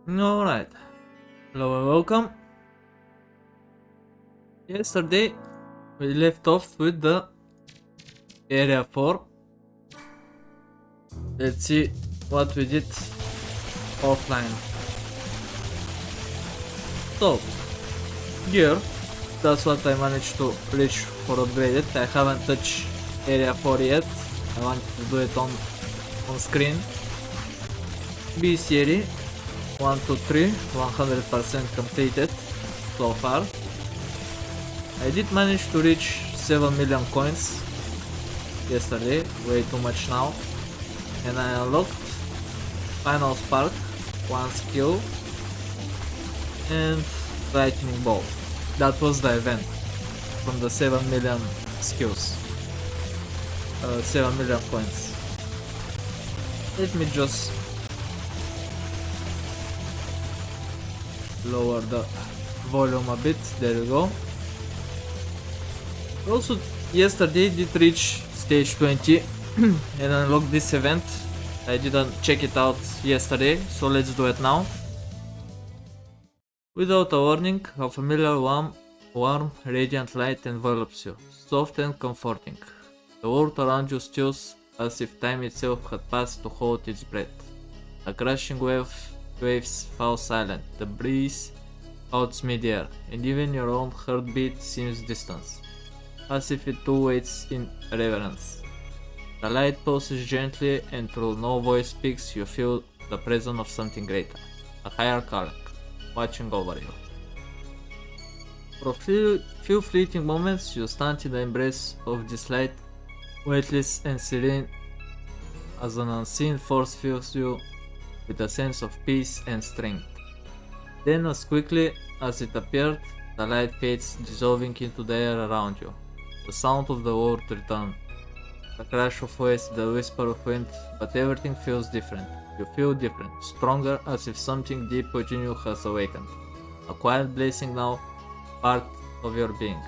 Alright, hello and welcome. Yesterday we left off with the area 4. Let's see what we did offline. So, here, that's what I managed to reach for upgraded. I haven't touched area 4 yet. I wanted to do it on screen. B series 1 to 3, 100% completed so far. I did manage to reach 7 million coins yesterday, way too much now, and I unlocked Final Spark, 1 skill, and Lightning Bolt. That was the event from the 7 million skills, 7 million coins. Let me just lower the volume a bit, there we go. Also yesterday did reach stage 20 and unlock this event. I didn't check it out yesterday, so let's do it now. Without a warning, a familiar warm radiant light envelops you, soft and comforting. The world around you stills as if time itself had passed to hold its breath. The crashing waves fall silent, the breeze holds mid-air, and even your own heartbeat seems distant, as if it too waits in reverence. The light pulses gently, and through no voice speaks, you feel the presence of something greater, a higher calm, watching over you. For a few fleeting moments, you stand in the embrace of this light, weightless and serene, as an unseen force fills you with a sense of peace and strength. Then, as quickly as it appeared, the light fades, dissolving into the air around you. The sound of the world returns. The crash of waves, the whisper of wind, but everything feels different. You feel different, stronger, as if something deep within you has awakened. A quiet blessing now, part of your being.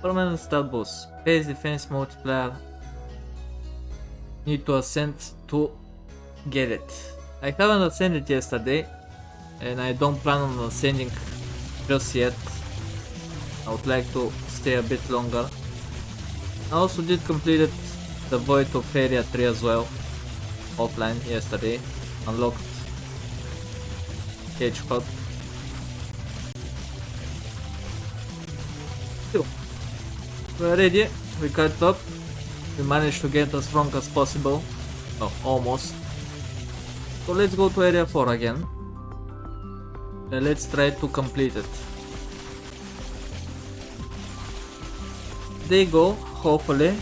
Permanent stat boost, base defense multiplier. Need to ascend to get it. I haven't ascended yesterday, and I don't plan on ascending just yet. I would like to stay a bit longer. I also did complete the Void of Area 3 as well, offline yesterday. Unlocked Cage Code. So, we're ready, we cut up, we managed to get as strong as possible, oh, almost. So let's go to area 4 again, and let's try to complete it. There you go, hopefully.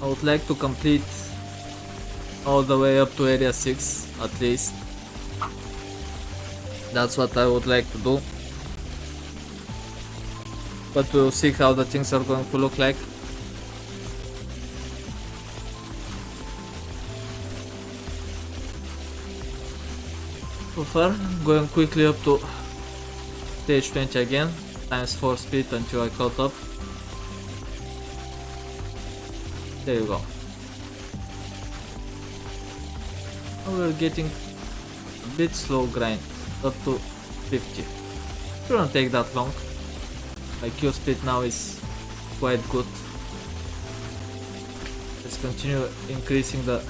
I would like to complete all the way up to area 6 at least. That's what I would like to do. But we'll see how the things are going to look like. So far, going quickly up to stage 20 again, times 4 speed until I caught up. There you go. Now we're getting a bit slow grind, up to 50. Shouldn't take that long. My kill speed now is quite good. Let's continue increasing the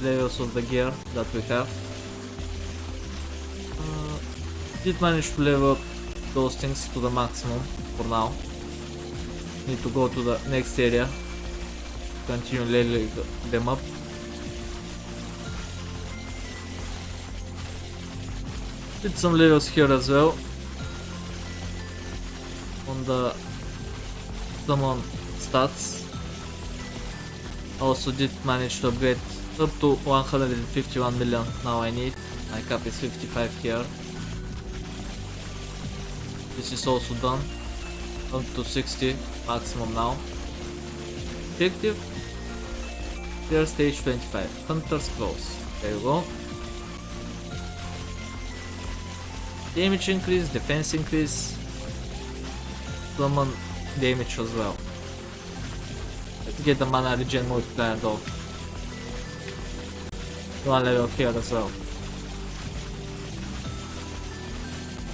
levels of the gear that we have. Did manage to level up those things to the maximum for now. Need to go to the next area, continue leveling them up. Did some levels here as well on the summon stats. Also did manage to upgrade up to 151 million now I need. My cap is 55 here. This is also done, up to 60 maximum now. Objective, clear stage 25, Hunter's Close, there you go. Damage increase, defense increase, summon damage as well. Let's get the mana regen multiplier though. one level here as well.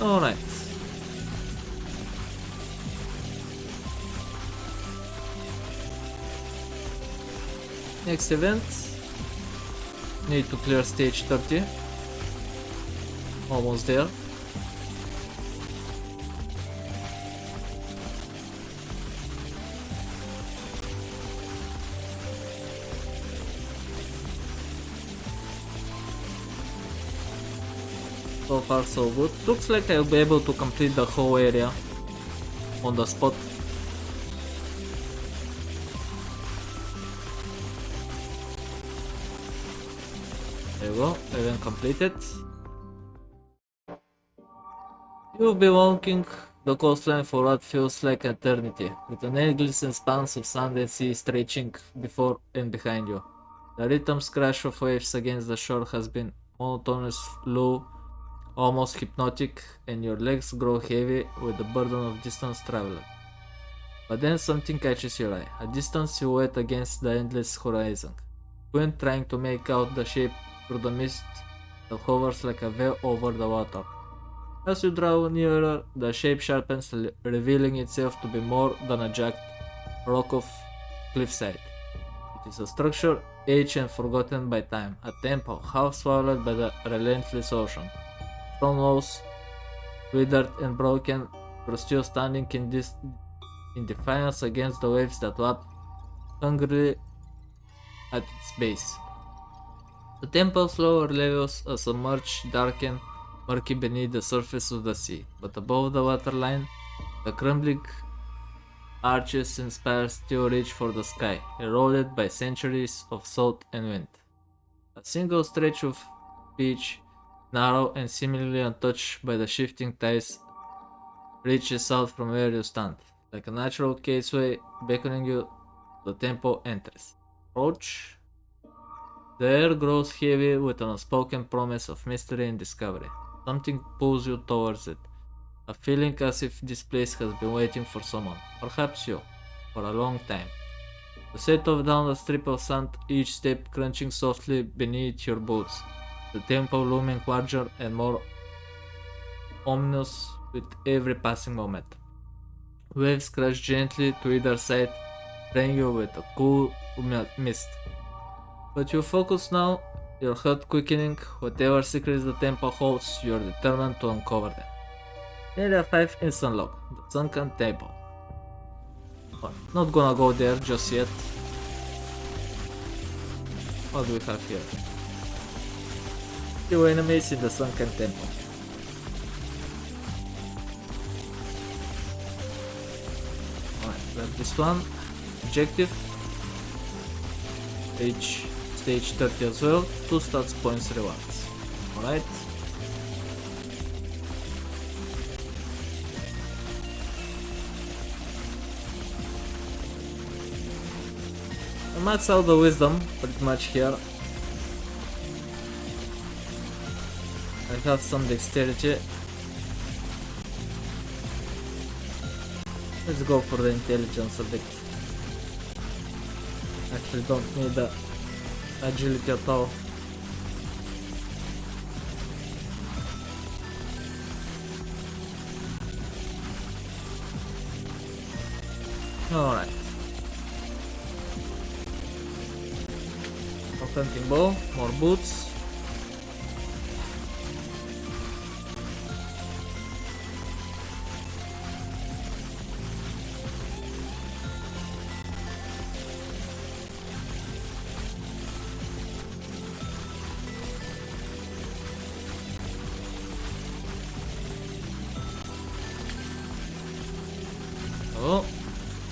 Alright. Next event. Need to clear stage 30. Almost there. So far so good. Looks like I'll be able to complete the whole area on the spot. There you go, event completed. You've been walking the coastline for what feels like eternity, with an endless expanse of sand and sea stretching before and behind you. The rhythm's crash of waves against the shore has been monotonous, low, almost hypnotic, and your legs grow heavy with the burden of distance traveled. But then something catches your eye, a distant silhouette against the endless horizon. Quinn trying to make out the shape through the mist that hovers like a veil over the water. As you draw nearer, the shape sharpens, revealing itself to be more than a jagged rock of cliffside. It is a structure aged and forgotten by time, a temple half swallowed by the relentless ocean. Stone walls, withered and broken, were still standing in defiance against the waves that lapped hungrily at its base. The temple's lower levels are submerged, darkened, murky beneath the surface of the sea, but above the waterline, the crumbling arches and spires still reach for the sky, eroded by centuries of salt and wind. A single stretch of beach, narrow and seemingly untouched by the shifting tides, reaches out from where you stand, like a natural caseway beckoning you to the temple entrance. Approach. The air grows heavy with an unspoken promise of mystery and discovery. Something pulls you towards it, a feeling as if this place has been waiting for someone, perhaps you, for a long time. You set off down the strip of sand, each step crunching softly beneath your boots, the temple looming larger and more ominous with every passing moment. Waves crash gently to either side, spraying you with a cool mist. But you focus now, your heart quickening, whatever secrets the temple holds, you are determined to uncover them. Area 5 instant lock, the sunken temple. But not gonna go there just yet. What do we have here? Few enemies in the sunken temple. Alright, grab this one. Objective. Stage 30 as well, 2 stats points rewards. Alright. I max out the wisdom pretty much here. I have some dexterity. Let's go for the intelligence a bit. Actually don't need the agility at all. Alright. More hunting bow, more boots. Oh,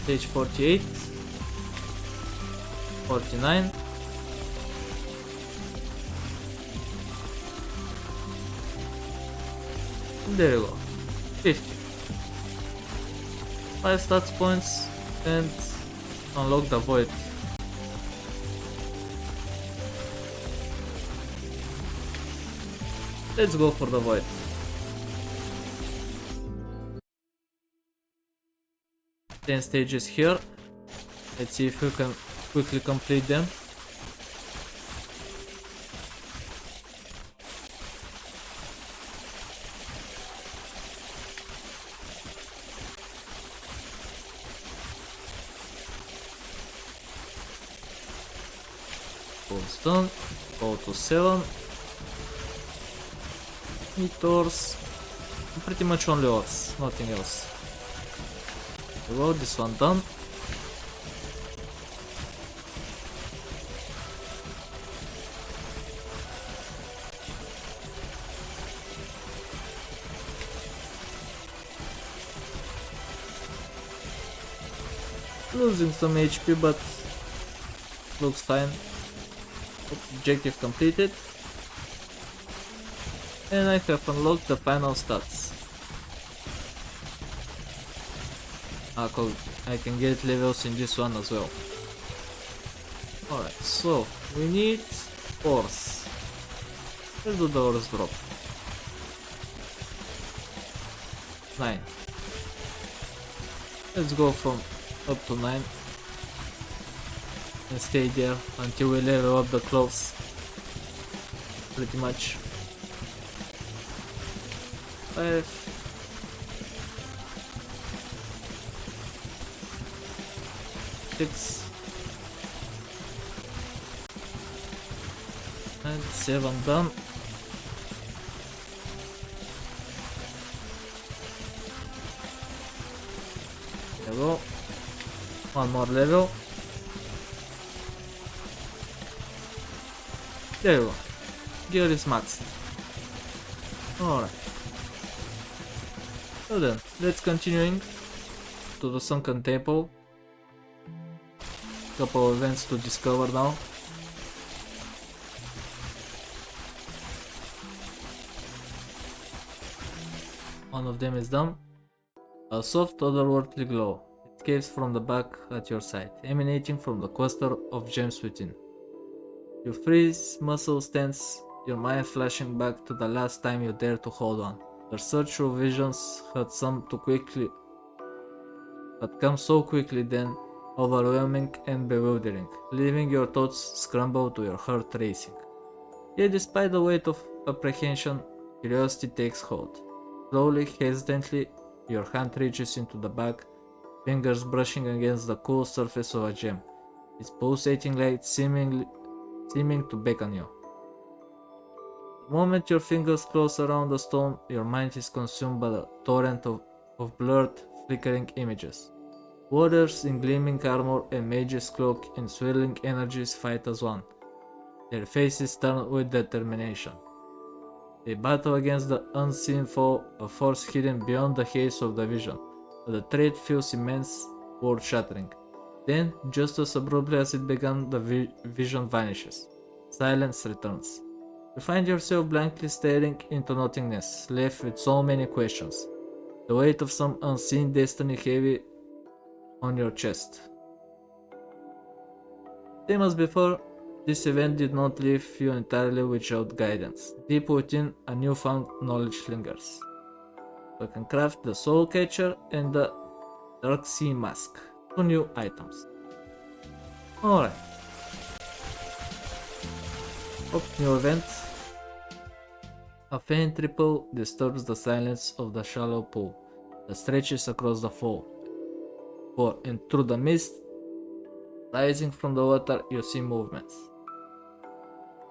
stage 48, 49. There you go, 50. 5 stats points and unlock the void. Let's go for the void. Ten stages here. Let's see if we can quickly complete them. Cobblestone. Go to 7. Meat ores. Pretty much only ores, nothing else. Well, this one done. Losing some HP, but looks fine. Objective completed. And I have unlocked the final stats. I can get levels in this one as well. Alright, so we need ores. Let's do the ores drop. 9. Let's go from up to 9 and stay there until we level up the clothes. Pretty much. 5. 6 and 7 done. There we go. One more level. There you go. Gear is maxed. Alright. So then, let's continuing to the Sunken Temple. Couple of events to discover now. One of them is done. A soft otherworldly glow. It escapes from the back at your side, emanating from the cluster of gems within. Your freeze muscles tense, your mind flashing back to the last time you dared to hold on. The search through visions had come so quickly then, overwhelming and bewildering, leaving your thoughts scrambled to your heart racing. Yet despite the weight of apprehension, curiosity takes hold. Slowly, hesitantly, your hand reaches into the bag, fingers brushing against the cool surface of a gem, its pulsating light seeming to beckon you. The moment your fingers close around the stone, your mind is consumed by the torrent of blurred, flickering images. Warriors in gleaming armor and mages cloaked in swirling energies fight as one, their faces turned with determination. They battle against the unseen foe, a force hidden beyond the haze of the vision, but the threat feels immense, world-shattering. Then, just as abruptly as it began, the vision vanishes. Silence returns. You find yourself blankly staring into nothingness, left with so many questions. The weight of some unseen destiny heavy on your chest. Same as before, this event did not leave you entirely without guidance. Deep within, a newfound knowledge lingers. You can craft the Soul Catcher and the Dark Sea Mask, 2 new items. Alright. New event. A faint ripple disturbs the silence of the shallow pool that stretches across the fall. And through the mist rising from the water, you see movements.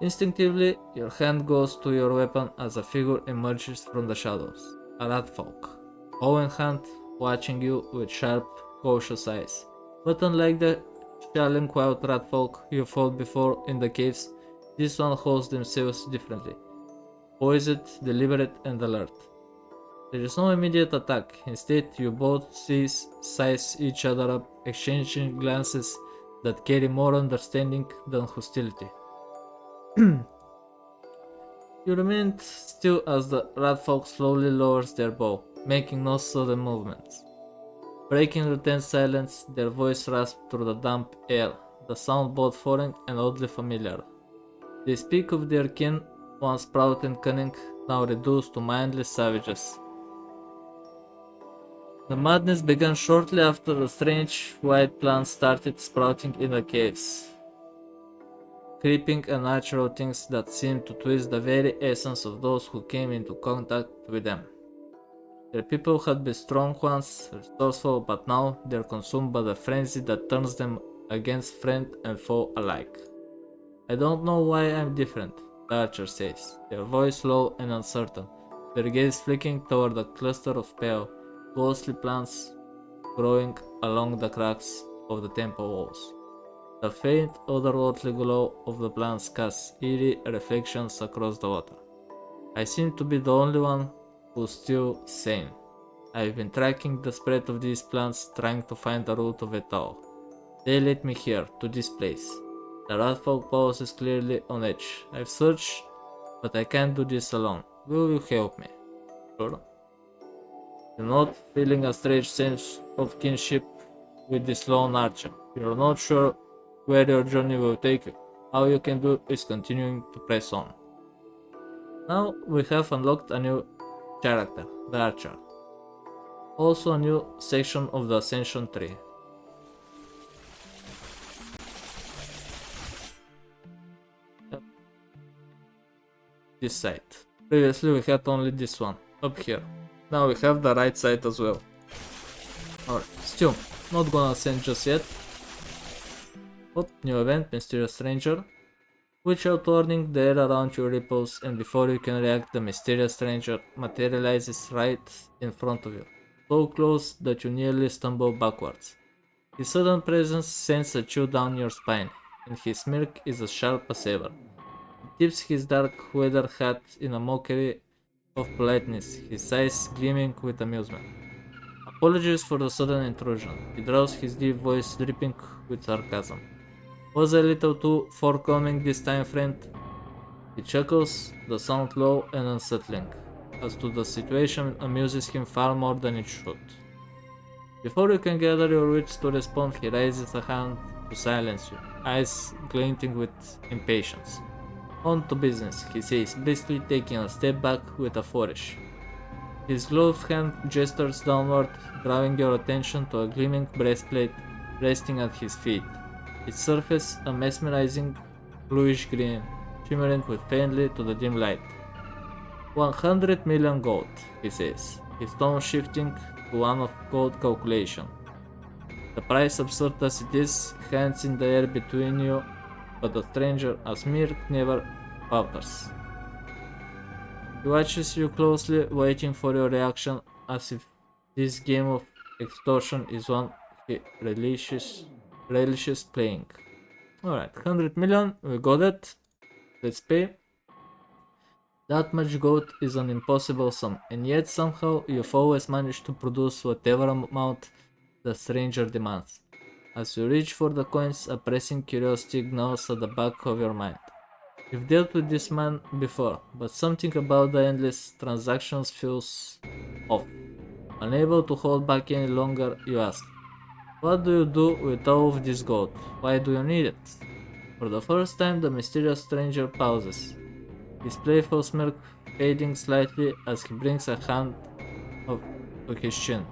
Instinctively, your hand goes to your weapon as a figure emerges from the shadows. A ratfolk, bow in hand, watching you with sharp, cautious eyes. But unlike the shallow, quiet ratfolk you fought before in the caves, this one holds themselves differently. Poised, deliberate, and alert. There is no immediate attack. Instead, you both size each other up, exchanging glances that carry more understanding than hostility. You remain still as the ratfolk slowly lowers their bow, making no sudden movements. Breaking the tense silence, their voice rasps through the damp air, the sound both foreign and oddly familiar. They speak of their kin, once proud and cunning, now reduced to mindless savages. The madness began shortly after the strange white plants started sprouting in the caves, creeping unnatural things that seemed to twist the very essence of those who came into contact with them. Their people had been strong once, resourceful, but now they're consumed by the frenzy that turns them against friend and foe alike. I don't know why I'm different, the archer says, their voice low and uncertain, their gaze flicking toward a cluster of pale, ghostly plants growing along the cracks of the temple walls. The faint, otherworldly glow of the plants casts eerie reflections across the water. I seem to be the only one who's still sane. I've been tracking the spread of these plants, trying to find the root of it all. They led me here, to this place. The Ratfolk pose is clearly on edge. I've searched, but I can't do this alone. Will you help me? Sure. You're not feeling a strange sense of kinship with this lone archer. You're not sure where your journey will take you. All you can do is continuing to press on. Now we have unlocked a new character, the archer. Also a new section of the Ascension tree. Yep. This side. Previously we had only this one, up here. Now we have the right side as well. Alright, still, not gonna ascend just yet. Oh, new event, Mysterious Stranger. Without warning, the air around you ripples, and before you can react, the mysterious stranger materializes right in front of you, so close that you nearly stumble backwards. His sudden presence sends a chill down your spine, and his smirk is as sharp as ever. He tips his dark weather hat in a mockery of politeness, his eyes gleaming with amusement. Apologies for the sudden intrusion, he draws his deep voice dripping with sarcasm. Was a little too forthcoming this time, friend? He chuckles, the sound low and unsettling, as to the situation amuses him far more than it should. Before you can gather your wits to respond, he raises a hand to silence you, eyes glinting with impatience. On to business, he says, briskly taking a step back with a flourish. His gloved hand gestures downward, drawing your attention to a gleaming breastplate resting at his feet. Its surface a mesmerizing bluish green, shimmering with faintly to the dim light. 100 million gold, he says, his tone shifting to one of gold calculation. The price, absurd as it is, hangs in the air between you, but the stranger, a smirk, never falters. He watches you closely, waiting for your reaction, as if this game of extortion is one he relishes playing. Alright, 100 million, we got it. Let's pay. That much gold is an impossible sum, and yet somehow you've always managed to produce whatever amount the stranger demands. As you reach for the coins, a pressing curiosity gnaws at the back of your mind. You've dealt with this man before, but something about the endless transactions feels off. Unable to hold back any longer, you ask, what do you do with all of this gold? Why do you need it? For the first time, the mysterious stranger pauses, his playful smirk fading slightly as he brings a hand to his chin,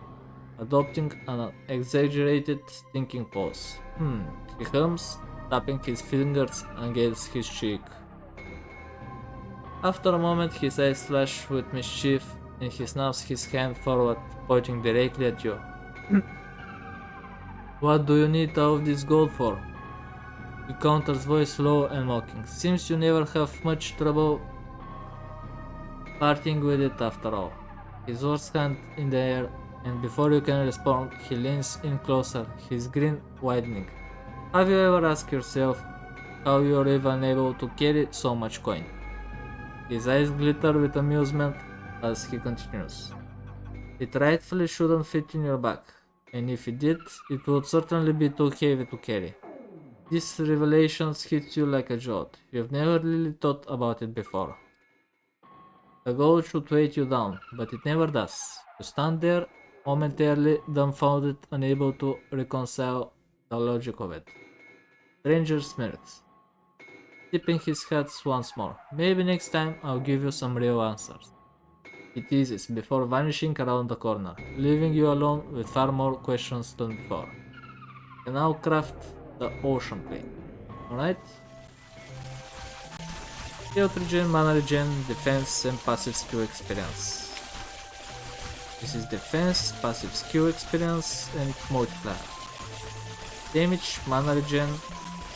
adopting an exaggerated thinking pose. He hums, tapping his fingers against his cheek. After a moment, his eyes flash with mischief and he snaps his hand forward, pointing directly at you. What do you need all of this gold for? He counters, voice low and mocking. Seems you never have much trouble parting with it after all. His words hand in the air, and before you can respond, he leans in closer, his grin widening. Have you ever asked yourself how you are even able to carry so much coin? His eyes glitter with amusement as he continues. It rightfully shouldn't fit in your bag, and if it did, it would certainly be too heavy to carry. This revelation hits you like a jolt. You've never really thought about it before. The gold should weight you down, but it never does. You stand there, momentarily dumbfounded, unable to reconcile the logic of it. Stranger smirks, tipping his hat once more. Maybe next time I'll give you some real answers. He teases before vanishing around the corner, leaving you alone with far more questions than before. You can now craft the ocean plane. Alright? Health regen, mana regen, defense and passive skill experience. This is defense, passive skill experience and multiplier. Damage, mana regen,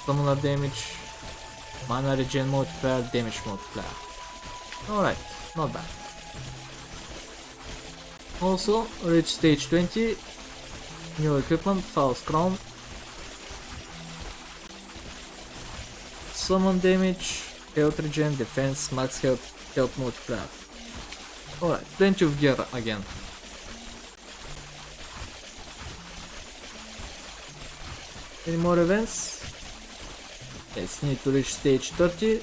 stamina damage, mana regen multiplier, damage multiplier. Alright, not bad. Also, reach stage 20, new equipment, False Crown. Summon damage, health regen, defense, max health multiplier. Alright, plenty of gear again. Any more events? Yes, need to reach stage 30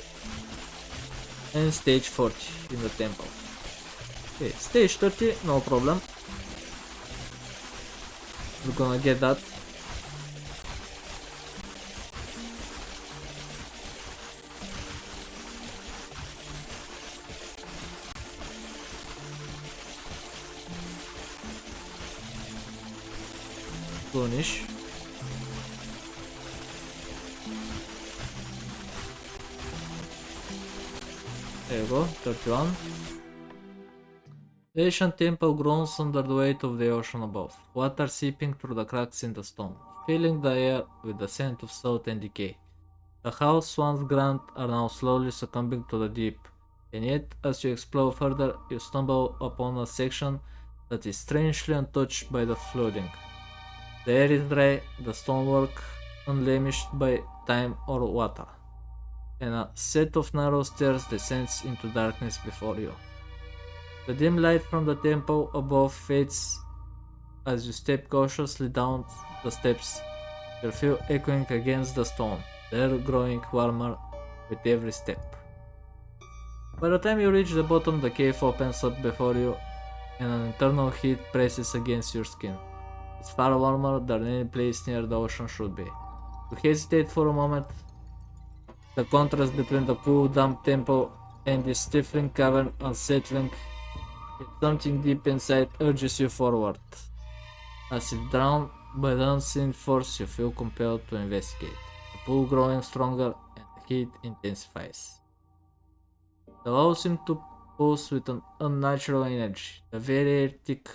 and stage 40 in the temple. Okay, stage 30, no problem. We're gonna get that. Punish. There you go, 31. The ancient temple groans under the weight of the ocean above, water seeping through the cracks in the stone, filling the air with the scent of salt and decay. The halls once grand are now slowly succumbing to the deep, and yet as you explore further, you stumble upon a section that is strangely untouched by the flooding. The air is dry, the stonework unblemished by time or water, and a set of narrow stairs descends into darkness before you. The dim light from the temple above fades as you step cautiously down the steps, your feet echoing against the stone, the air growing warmer with every step. By the time you reach the bottom, the cave opens up before you, and an internal heat presses against your skin. It's far warmer than any place near the ocean should be. You hesitate for a moment. The contrast between the cool, damp temple and this stifling cavern unsettling. Yet something deep inside urges you forward. As if drawn by the unseen force, you feel compelled to investigate. The pull growing stronger and the heat intensifies. The walls seem to pulse with an unnatural energy, the very air thick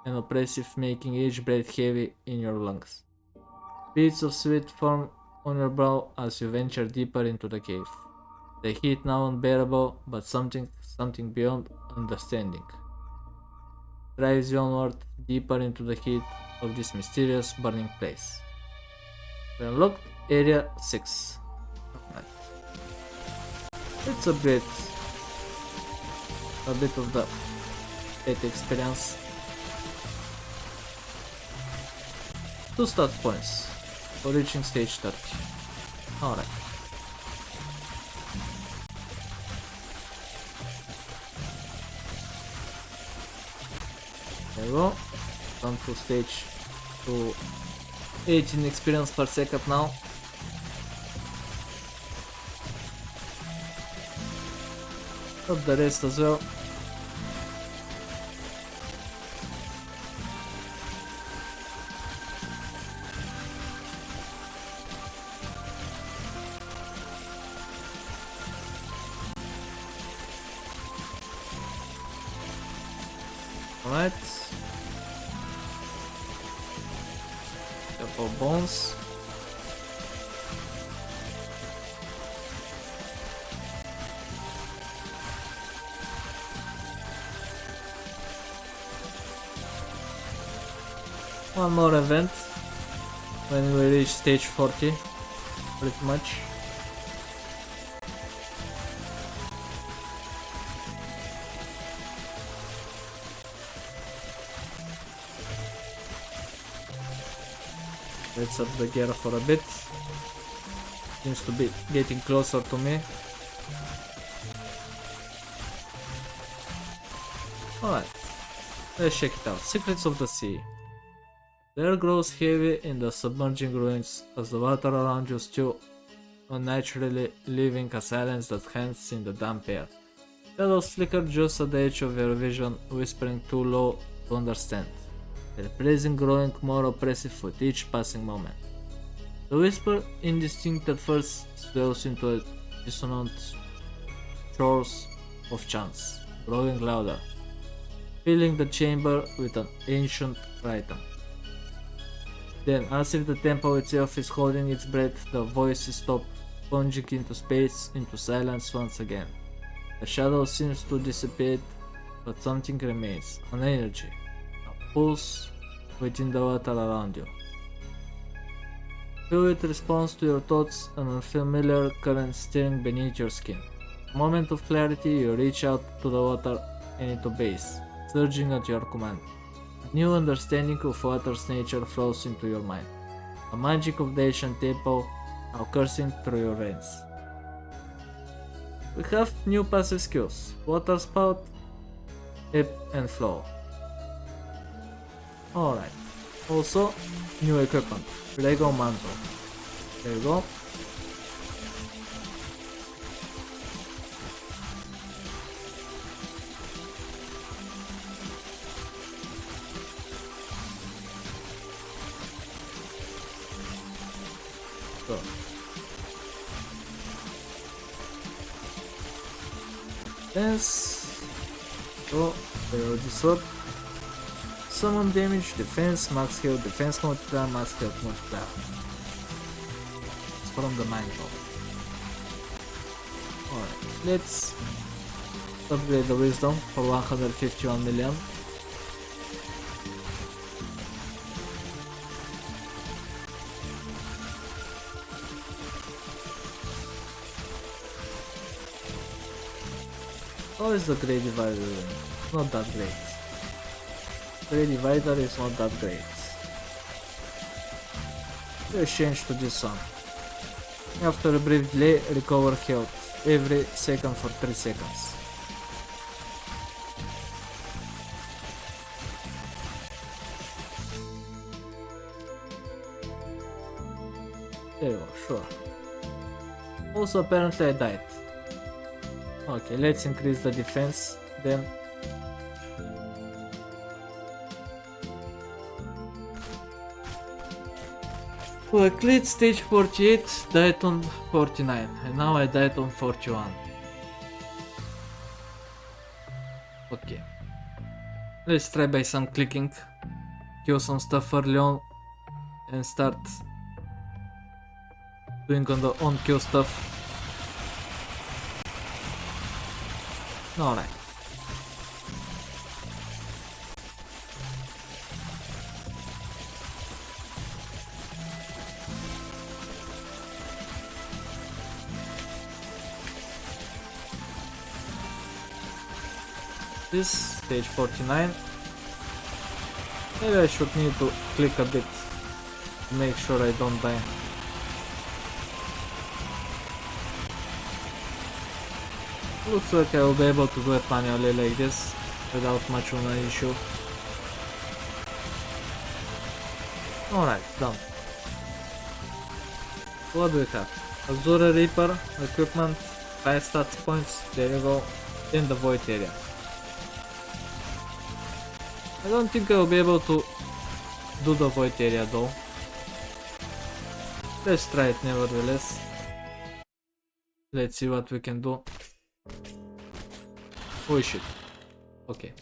and oppressive, making each breath heavy in your lungs. Beads of sweat form on your brow as you venture deeper into the cave. The heat now unbearable, but something beyond understanding drives you onward, deeper into the heat of this mysterious burning place. We unlocked Area 6. Right. Let's upgrade a bit of the pet experience. 2 stat points for reaching stage 30. Alright. There we go. Down to stage to 18 experience per second now. Up the rest as well. Alright. Couple bones. One more event when we reach stage 40, pretty much. Let's up the gear for a bit. Seems to be getting closer to me. Alright, let's check it out. Secrets of the Sea. The air grows heavy in the submerging ruins as the water around you still unnaturally, leaving a silence that hangs in the damp air. Shadows flicker just at the edge of your vision, whispering too low to understand, their presence growing more oppressive with each passing moment. The whisper, indistinct at first, swells into a dissonant chorus of chants, growing louder, filling the chamber with an ancient rhythm. Then, as if the temple itself is holding its breath, the voices stop, plunging into space, into silence once again. The shadow seems to dissipate, but something remains, an energy, a pulse within the water around you. Feel it responds to your thoughts, an unfamiliar current stirring beneath your skin. A moment of clarity, you reach out to the water and it obeys, surging at your command. A new understanding of water's nature flows into your mind. The magic of the ancient temple now coursing through your veins. We have new passive skills: Water Spout, Ebb and Flow. Alright. Also, new equipment. Lego Mantle. There you go. So. Defense. So, there this up. Summon damage, defense, max health, defense multiplier, max health multiplier. It's from the mantle. Alright, let's upgrade the wisdom for 151 million. How is the Great Divider doing? Not that great. Great Divider is not that great. Let's change to this one. After a brief delay, recover health every second for 3 seconds. There you go, sure. Also apparently I died. Okay, let's increase the defense then. So I cleared stage 48, died on 49, and now I died on 41. Okay. Let's try by some clicking, kill some stuff early on, and start doing on kill stuff. Alright. This stage 49. Maybe I should need to click a bit to make sure I don't die. Looks like I will be able to do it manually like this without much of an issue. Alright, done. What do we have? Azure Reaper, equipment, 5 stats points, there you go, in the void area. I don't think I will be able to do the void area though. Let's try it nevertheless. Let's see what we can do. Oh shit. Okay.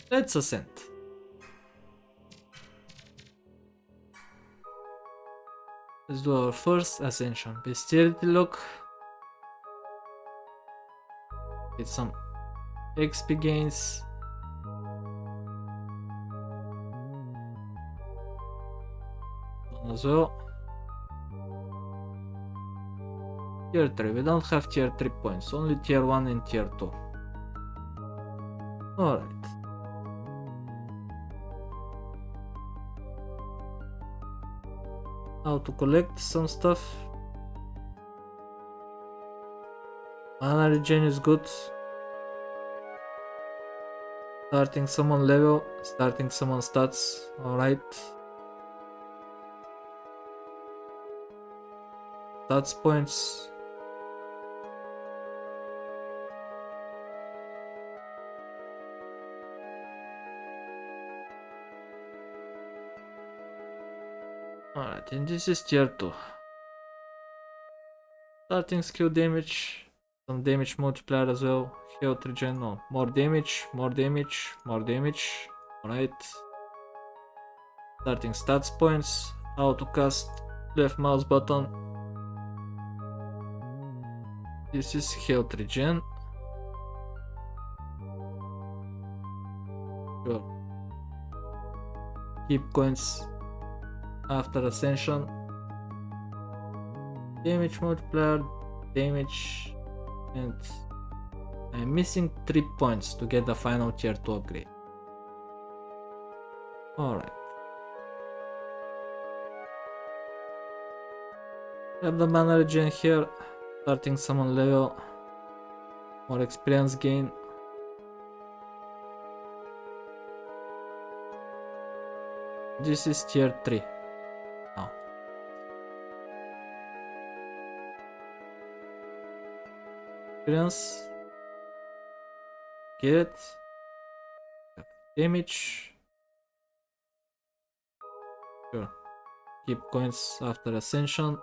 Let's ascend. Let's do our first ascension. Bestiality lock. Get some XP gains. As well. Tier 3, we don't have tier 3 points, only tier 1 and tier 2. Alright. How to collect some stuff. Mana regen is good. Starting summon level, starting summon stats, alright. Stats points. Alright, and this is tier 2. Starting skill damage, some damage multiplier as well, health regen, no, more damage, more damage, more damage, alright. Starting stats points, auto cast, left mouse button, This is health regen. Sure. Keep coins after ascension. Damage multiplier, damage, and I'm missing 3 points to get the final tier 2 upgrade. Alright. Have the mana regen here, starting summon level, more experience gain. This is tier 3 now. Experience. Get damage. Sure. Keep coins after ascension.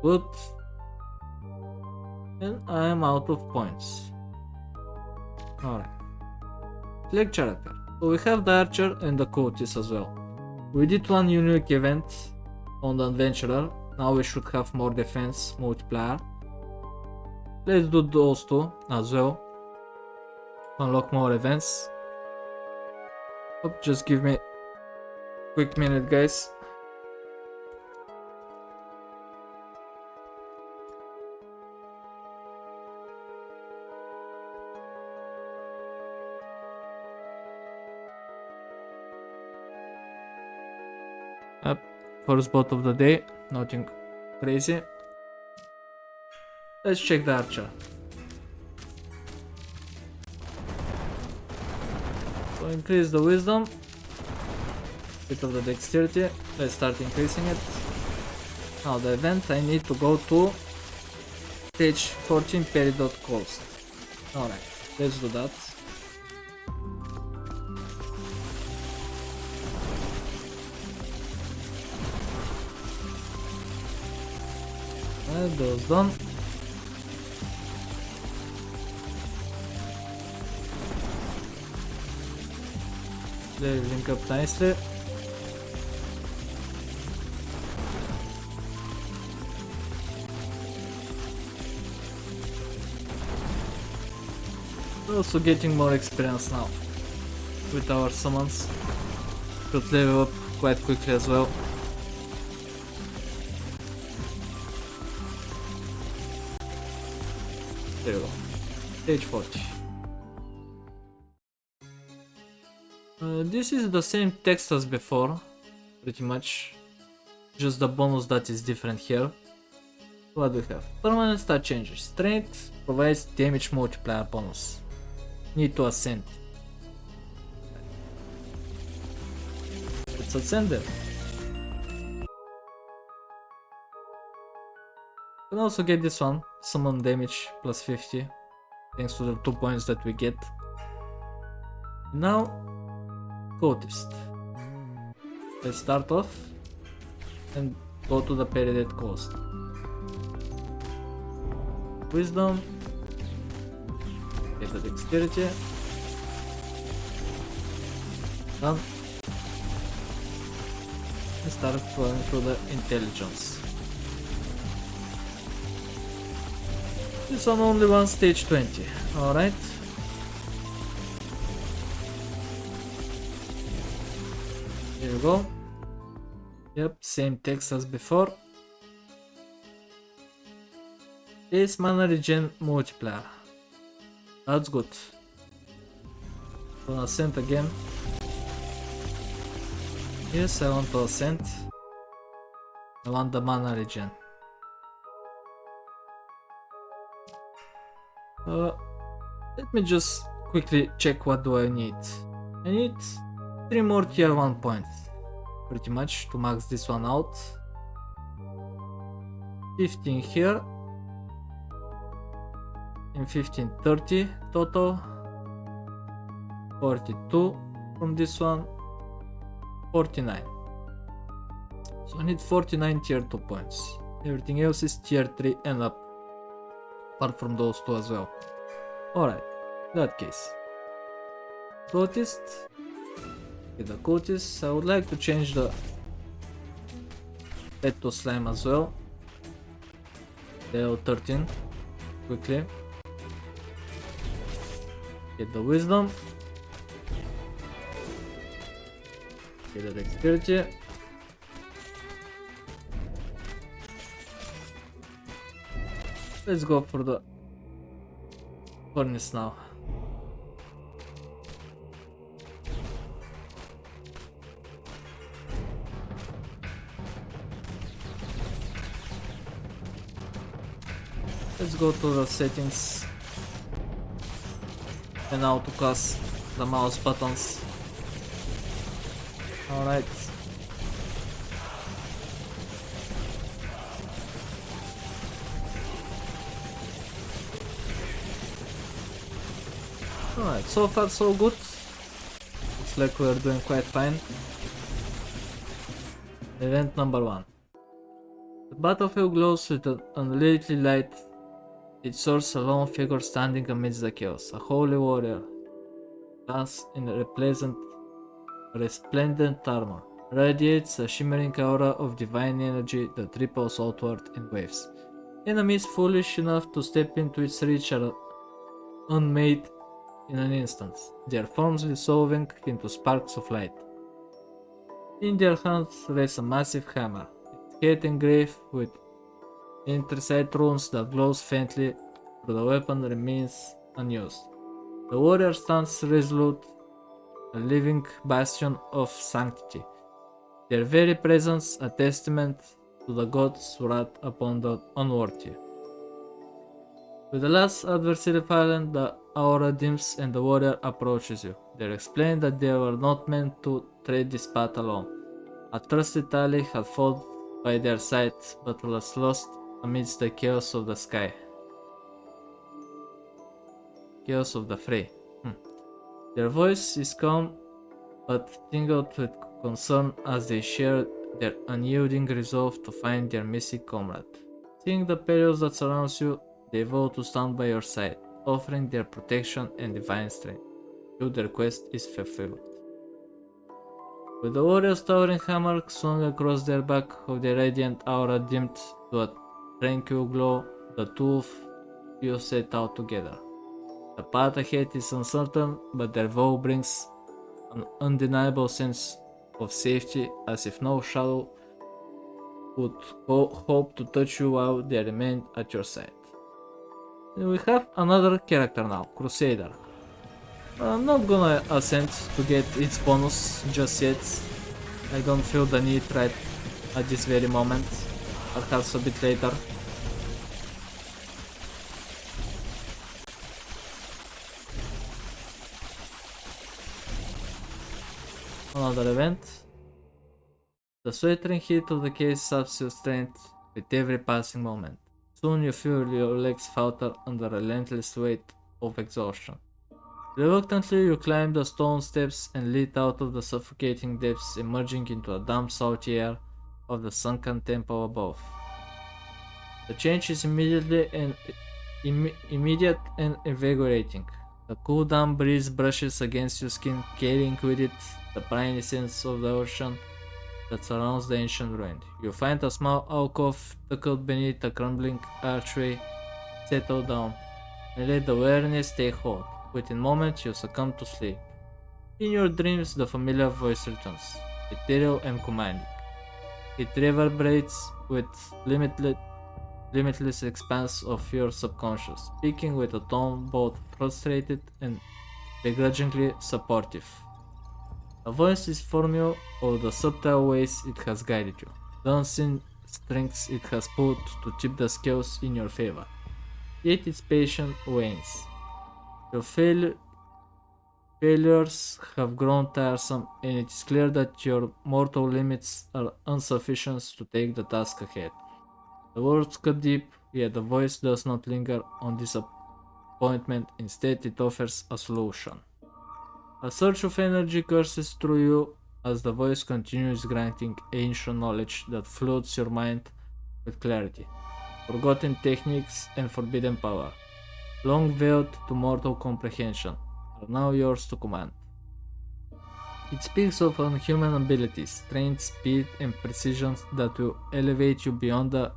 Good. And I am out of points. Alright. Select character. So we have the archer and the cultist as well. We did one unique event on the adventurer. Now we should have more defense multiplier. Let's do those two as well. Unlock more events. Oh, just give me a quick minute, guys. First bot of the day, nothing crazy. Let's check the archer. So increase the wisdom, bit of the dexterity. Let's start increasing it. Now the event, I need to go to stage 14 peridot coast. Alright, let's do that. Those done. They link up nicely. We're also getting more experience now with our summons. Could level up quite quickly as well. There we go. Stage 40. This is the same text as before, pretty much. Just the bonus that is different here. What do we have? Permanent stat changes. Strength provides damage multiplier bonus. Need to ascend. Let's ascend them. You can also get this one, summon damage plus 50, thanks to the 2 points that we get. Now, cultist. Let's start off and go to the peridot coast. Wisdom, get the dexterity, done, and start going through the intelligence. This one only one stage 20, alright. Here we go. Yep, same text as before. This mana regen multiplier. That's good. Gonna ascend again. Yes, I want to ascend. I want the mana regen. Let me just quickly check what do I need. I need 3 more tier 1 points, pretty much, to max this one out. 15 here, and 15, 30 total. 42 from this one, 49. So I need 49 tier 2 points. Everything else is tier 3 and up, apart from those two as well. Alright, in that case, Cultist. Okay, the cultist. I would like to change the pet to slime as well. Level 13. Quickly. Get the wisdom. Get the dexterity. Let's go for the furnace now. Let's go to the settings and now to cast the mouse buttons. Alright. Alright, so far so good. Looks like we're doing quite fine. Event number 1. The battlefield glows with an unlikely light. It soars a lone figure standing amidst the chaos, a holy warrior, thus in a resplendent armor, radiates a shimmering aura of divine energy that ripples outward in waves. Enemies foolish enough to step into its reach are unmade in an instant, their forms dissolving into sparks of light. In their hands rests a massive hammer, its head engraved with intercite runes that glows faintly, but the weapon remains unused. The warrior stands resolute, a living bastion of sanctity, their very presence a testament to the gods' wrath upon the unworthy. With the last adversary fallen, the aura dims and the warrior approaches you. They explain that they were not meant to trade this path alone. A trusted ally had fought by their side, but was lost amidst the chaos of the sky. Chaos of the fray. Their voice is calm, but tingled with concern as they share their unyielding resolve to find their missing comrade. Seeing the perils that surround you, they vow to stand by your side, offering their protection and divine strength, till their quest is fulfilled. With the warrior's towering hammer swung across their back of the radiant aura dimmed to a tranquil glow, the two of you set out together. The path ahead is uncertain, but their vow brings an undeniable sense of safety, as if no shadow would hope to touch you while they remain at your side. And we have another character now, Crusader. I'm not gonna ascend to get its bonus just yet. I don't feel the need right at this very moment, perhaps a bit later. Another event. The sweltering heat of the case saps your strength with every passing moment. Soon you feel your legs falter under a relentless weight of exhaustion. Reluctantly you climb the stone steps and leap out of the suffocating depths, emerging into a damp salty air of the sunken temple above. The change is immediate and invigorating. The cool damp breeze brushes against your skin, carrying with it the briny scents of the ocean that surrounds the ancient ruin. You find a small alcove tucked beneath a crumbling archway. Settle down and let the awareness take hold. Within moments you succumb to sleep. In your dreams the familiar voice returns, ethereal and commanding. It reverberates with limitless expanse of your subconscious, speaking with a tone both frustrated and begrudgingly supportive. The voice is formula of the subtle ways it has guided you, the unseen strengths it has pulled to tip the scales in your favor. Yet its patience wanes. Your failures have grown tiresome, and it is clear that your mortal limits are insufficient to take the task ahead. The words cut deep, yet the voice does not linger on disappointment. Instead, it offers a solution. A surge of energy courses through you as the voice continues granting ancient knowledge that floods your mind with clarity, forgotten techniques, and forbidden power, long veiled to mortal comprehension, are now yours to command. It speaks of unhuman abilities, strength, speed, and precision that will elevate you beyond the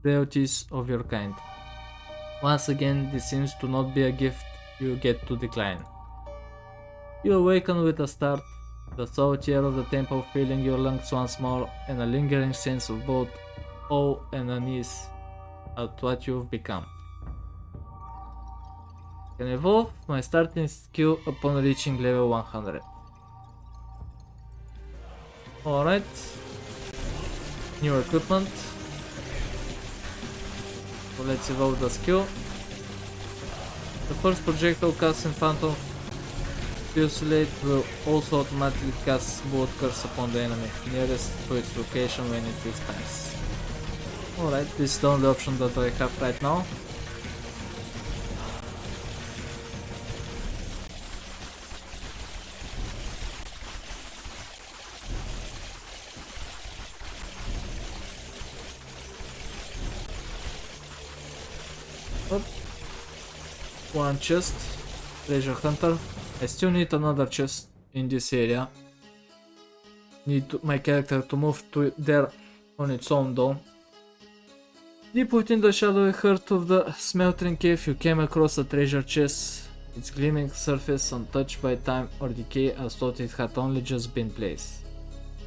frailties of your kind. Once again, this seems to not be a gift you get to decline. You awaken with a start, the salt air of the temple filling your lungs once more, and a lingering sense of both awe and unease at what you've become. Can evolve my starting skill upon reaching level 100. Alright, new equipment. So let's evolve the skill. The first projectile cast in Phantom Fusillade will also automatically cast Bullet Curse upon the enemy nearest to its location when it expands. Alright, this is the only option that I have right now. Oh. One chest, treasure hunter. I still need another chest in this area. Need my character to move to there on its own though. Deep within the shadowy heart of the smelting cave, you came across a treasure chest. Its gleaming surface untouched by time or decay as though it had only just been placed.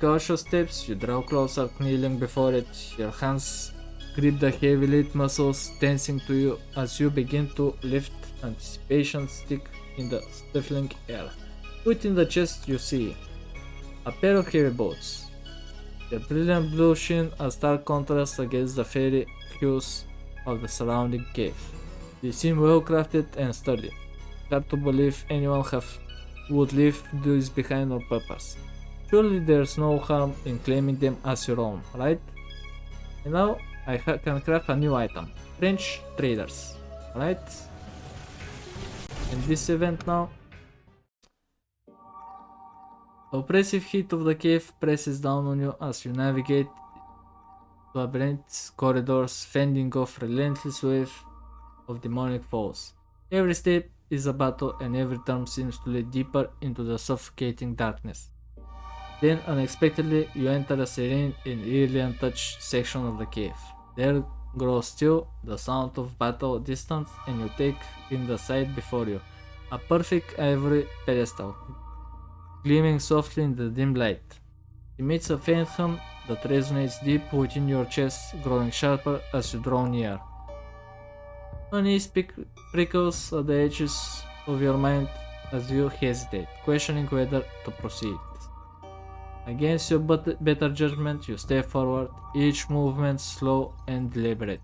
Cautious steps, you draw closer, kneeling before it. Your hands grip the heavy lit muscles tensing to you as you begin to lift anticipation stick in the stifling air. Within the chest you see a pair of heavy boots. Their brilliant blue sheen a stark contrast against the fairy hues of the surrounding cave. They seem well crafted and sturdy. Hard to believe anyone would leave these behind on purpose. Surely there's no harm in claiming them as your own, right? And now I can craft a new item. French traders, right? In this event now, the oppressive heat of the cave presses down on you as you navigate labyrinths, corridors, fending off relentless wave of demonic foes. Every step is a battle and every turn seems to lead deeper into the suffocating darkness. Then unexpectedly you enter a serene and eerily untouched section of the cave. There grows still the sound of battle distant and you take in the sight before you. A perfect ivory pedestal, gleaming softly in the dim light. Emits a faint hum that resonates deep within your chest, growing sharper as you draw near. Unease prickles at the edges of your mind as you hesitate, questioning whether to proceed. Against your better judgment, you step forward, each movement slow and deliberate.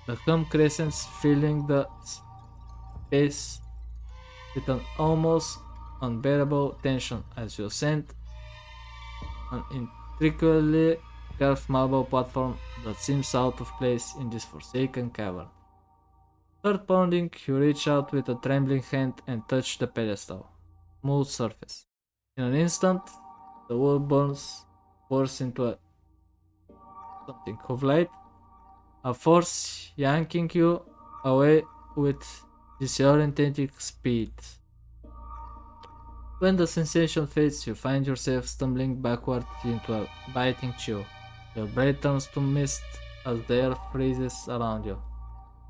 The hum crescents, filling the space with an almost unbearable tension as you ascend an intricately carved marble platform that seems out of place in this forsaken cavern. Heart pounding, you reach out with a trembling hand and touch the pedestal. Smooth surface. In an instant, the world bursts into something of light, a force yanking you away with disorientating speed. When the sensation fades, you find yourself stumbling backward into a biting chill. Your breath turns to mist as the air freezes around you.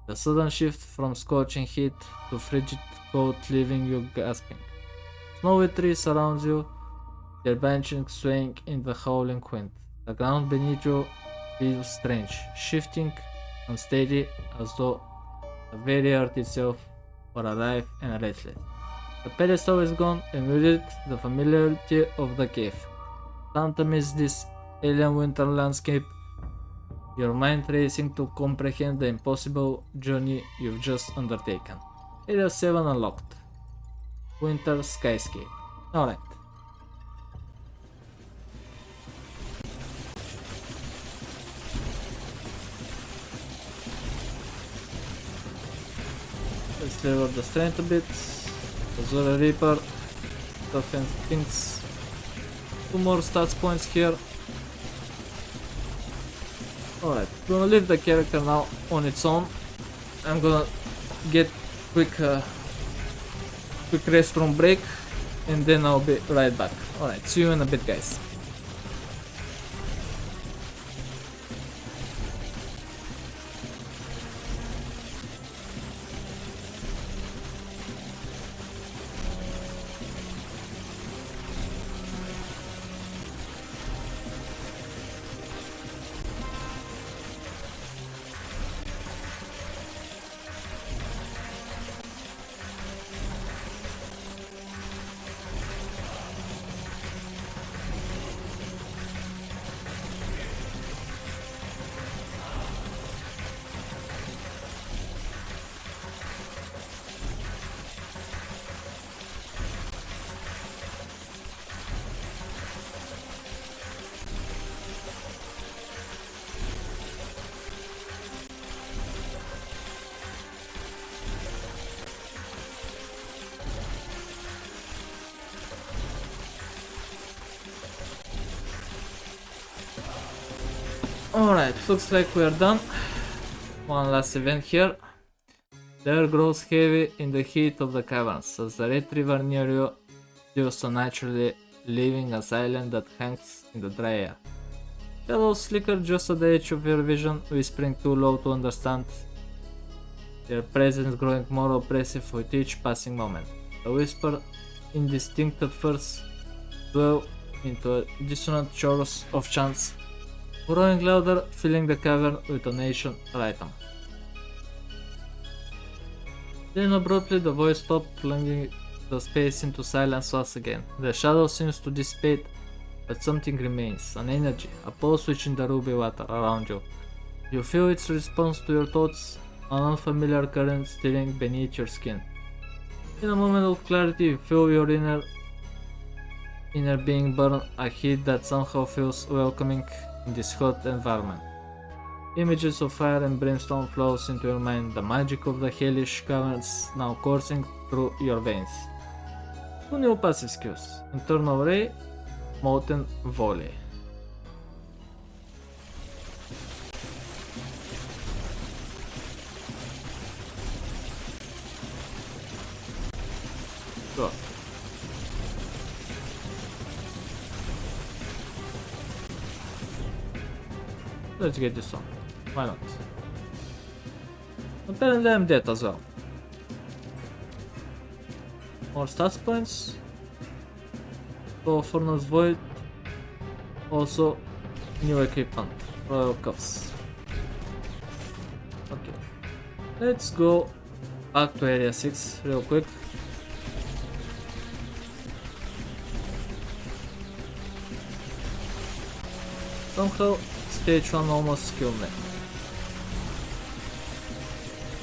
The sudden shift from scorching heat to frigid cold leaving you gasping. Snowy trees surround you, their branches swaying in the howling wind. The ground beneath you feels strange, shifting, unsteady, as though the very earth itself were alive and restless. The pedestal is gone, and with it the familiarity of the cave. Stand amidst this alien winter landscape, your mind racing to comprehend the impossible journey you've just undertaken. Area 7 unlocked. Winter Skyscape. Alright. Let's level the strength a bit. Azura Reaper. Defense things. 2 more stats points here. Alright, gonna leave the character now on its own. I'm gonna get quick restroom break and then I'll be right back. Alright, see you in a bit, guys. Alright, looks like we are done. One last event here. The air grows heavy in the heat of the caverns as the red river near you do so naturally, leaving a island that hangs in the dry air. Shadows flicker just at the edge of your vision, whispering too low to understand, their presence growing more oppressive with each passing moment. The whisper, indistinct at first, swell into a dissonant chorus of chants, growing louder, filling the cavern with an ancient rhythm. Then abruptly the voice stopped, plunging the space into silence once again. The shadow seems to dissipate, but something remains, an energy, a pulse switch in the ruby water around you. You feel its response to your thoughts, an unfamiliar current stirring beneath your skin. In a moment of clarity, you feel your inner being burn, a heat that somehow feels welcoming in this hot environment. Images of fire and brimstone flows into your mind, the magic of the hellish caverns now coursing through your veins. Two new passive skills, Internal Ray, Molten Volley. Go. Let's get this one. Why not? Apparently I'm dead as well. More stats points. So Furnace Void. Also new equipment. Royal Cuffs. Okay. Let's go back to area 6 real quick. Somehow stage 1 almost killed me.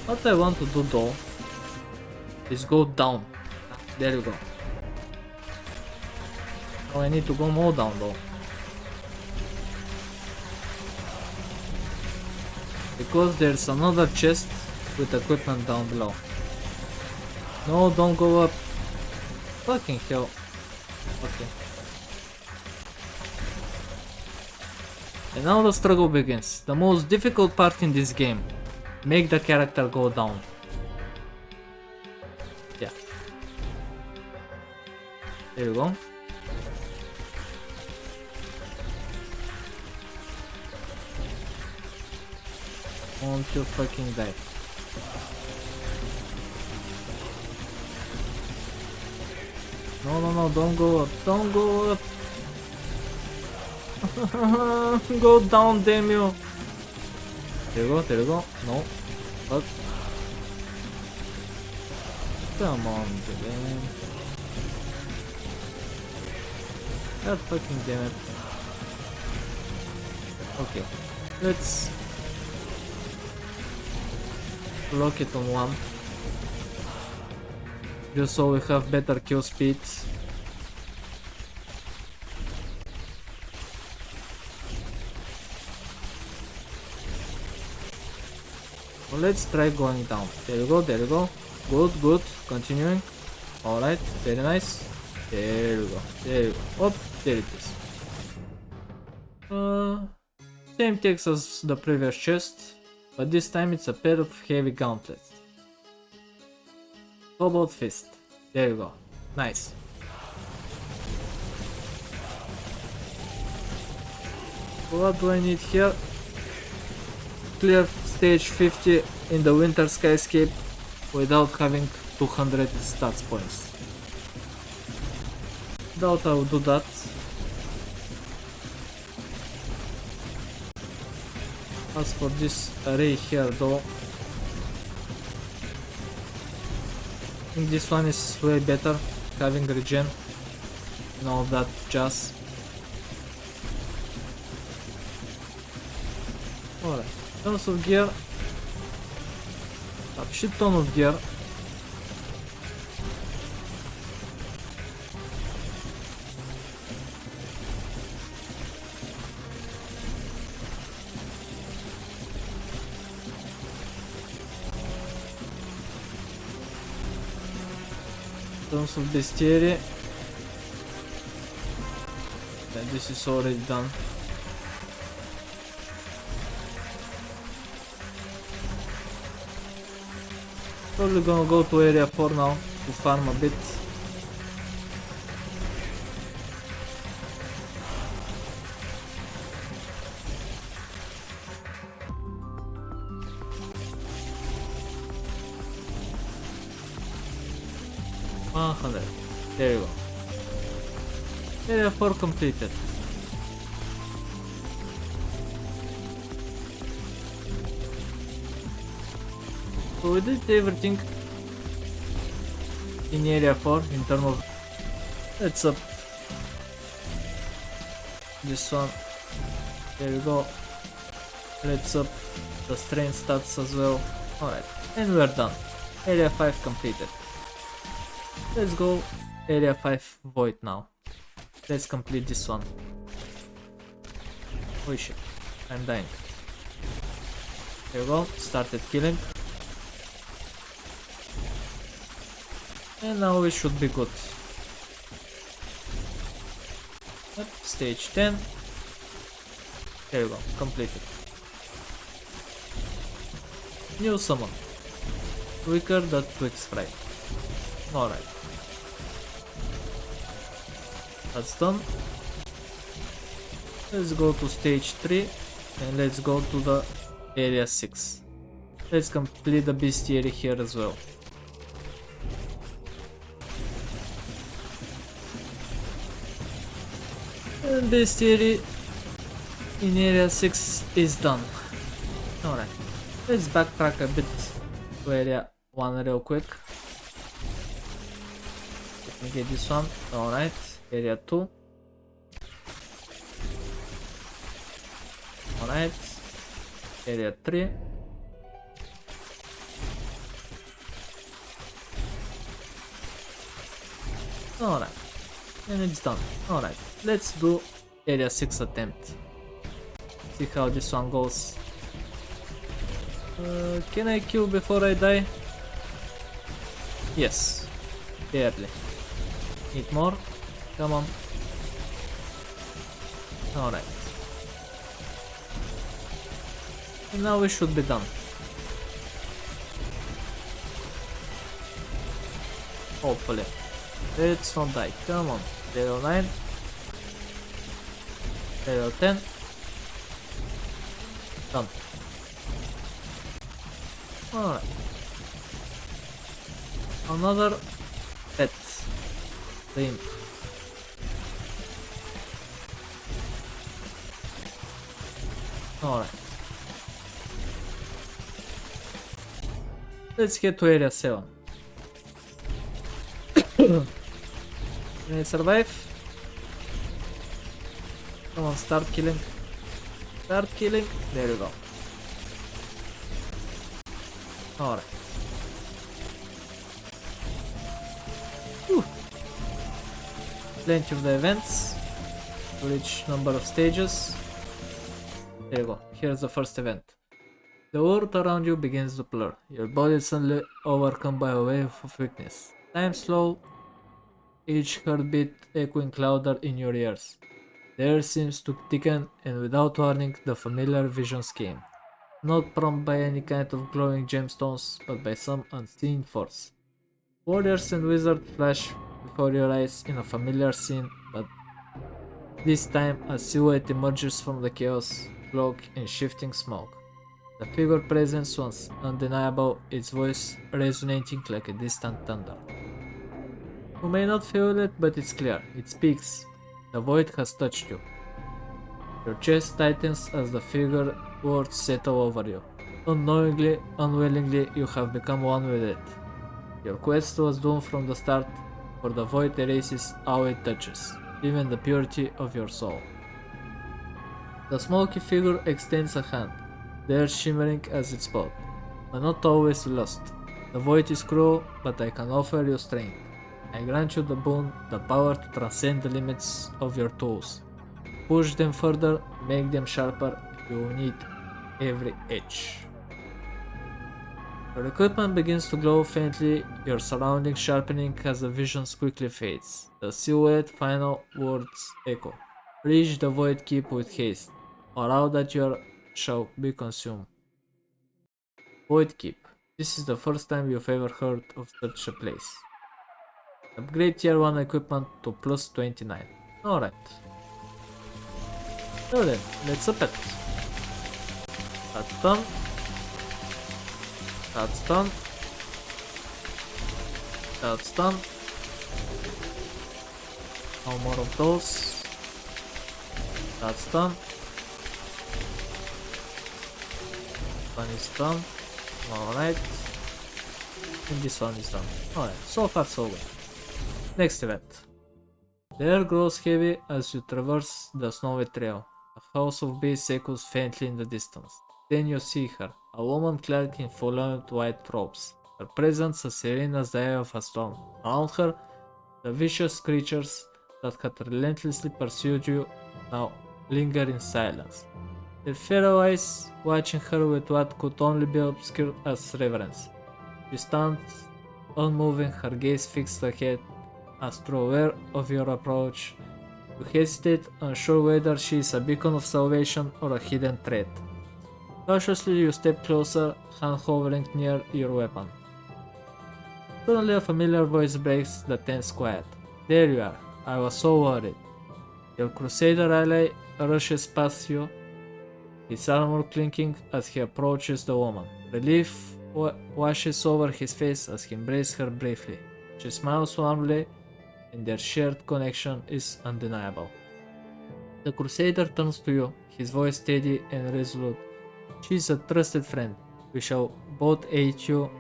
What I want to do though is go down. There you go. Oh, I need to go more down though. Because there's another chest with equipment down below. No, don't go up. Fucking hell. Okay. And now the struggle begins. The most difficult part in this game. Make the character go down. Yeah. There you go. Won't you fucking die? No, don't go up. Don't go up. Go down, damn you. There you go. No. But come on, man. God fucking damn it. Okay. Let's lock it on one. Just so we have better kill speeds. Well, let's try going down. There you go. Good. Continuing. Alright, very nice. There you go. Oh, there it is. Same text as the previous chest, but this time it's a pair of heavy gauntlets. Cobalt Fist. There you go. Nice. What do I need here? Clear stage 50 in the winter skyscape without having 200 stats points. Doubt I will do that. As for this array here though, I think this one is way better, having regen and all that jazz. Alright, in terms of gear, a shit ton of gear. In terms of bestiary, and this is already done. Probably gonna go to area 4 now to farm a bit. There you go. Area 4 completed. So we did everything in area 4 in terms of, let's up this one, there you go, let's up the strain stats as well. Alright, and we're done. Area 5 completed. Let's go area 5 void now. Let's complete this one. Oh shit, I'm dying. There you go, started killing. And now we should be good. Yep, stage 10. There you go, completed. New summon. Weaker the Twig Sprite. Alright. That's done. Let's go to stage 3 and let's go to the area 6. Let's complete the bestiary here as well. And bestiary in area 6 is done. Alright, let's backtrack a bit to area 1 real quick. Let me get this one. Alright, area 2. Alright, area 3. Alright, and it's done. Alright, let's do area 6 attempt. See how this one goes. Can I kill before I die? Yes, barely. Need more? Come on. Alright. And now we should be done. Hopefully. Let's not die. Come on. Level 9. Level 10. Done. Alright. Another pet. The imp. Alright. Let's get to area 7. Can I survive? Come on, start killing. Start killing. There you go. Alright. Plenty of the events to reach number of stages. There you go. Here's the first event. The world around you begins to blur. Your body is suddenly overcome by a wave of weakness. Time slow, each heartbeat echoing louder in your ears. The air seems to thicken, and without warning, the familiar visions came. Not prompted by any kind of glowing gemstones, but by some unseen force. Warriors and wizards flash before your eyes in a familiar scene, but This time, a silhouette emerges from the chaos, cloaked in shifting smoke. The figure presence was undeniable, its voice resonating like a distant thunder. You may not feel it, but it's clear. It speaks. The void has touched you. Your chest tightens as the figure words settle over you. Unknowingly, unwillingly, you have become one with it. Your quest was doomed from the start, for the void erases all it touches, even the purity of your soul. The smoky figure extends a hand, there shimmering as its spot, but not always lost. The void is cruel, but I can offer you strength. I grant you the boon, the power to transcend the limits of your tools. Push them further, make them sharper, you will need every edge. Your equipment begins to glow faintly, your surroundings sharpening as the vision quickly fades. The silhouette final words echo. Reach the void keep with haste, or all that you are shall be consumed. Void keep. This is the first time you've ever heard of such a place. Upgrade tier 1 equipment to plus 29. Alright. So then, let's up it. That's done. That's done. That's done. No more of those. That's done. One is done. Alright. And this one is done. Alright, so far so good. Next event. The air grows heavy as you traverse the snowy trail. A house of bees echoes faintly in the distance. Then you see her, a woman clad in fluent white robes. Her presence as serene as the eye of a storm. Around her, the vicious creatures that had relentlessly pursued you now linger in silence. Their feral eyes watching her with what could only be obscured as reverence. She stands unmoving, her gaze fixed ahead, as though aware of your approach. You hesitate, unsure whether she is a beacon of salvation or a hidden threat. Cautiously you step closer, hand hovering near your weapon. Suddenly a familiar voice breaks the tense quiet. There you are, I was so worried. Your crusader ally rushes past you, his armor clinking as he approaches the woman. Relief washes over his face as he embraces her briefly. She smiles warmly, and their shared connection is undeniable. The crusader turns to you, his voice steady and resolute. She is a trusted friend. We shall both aid you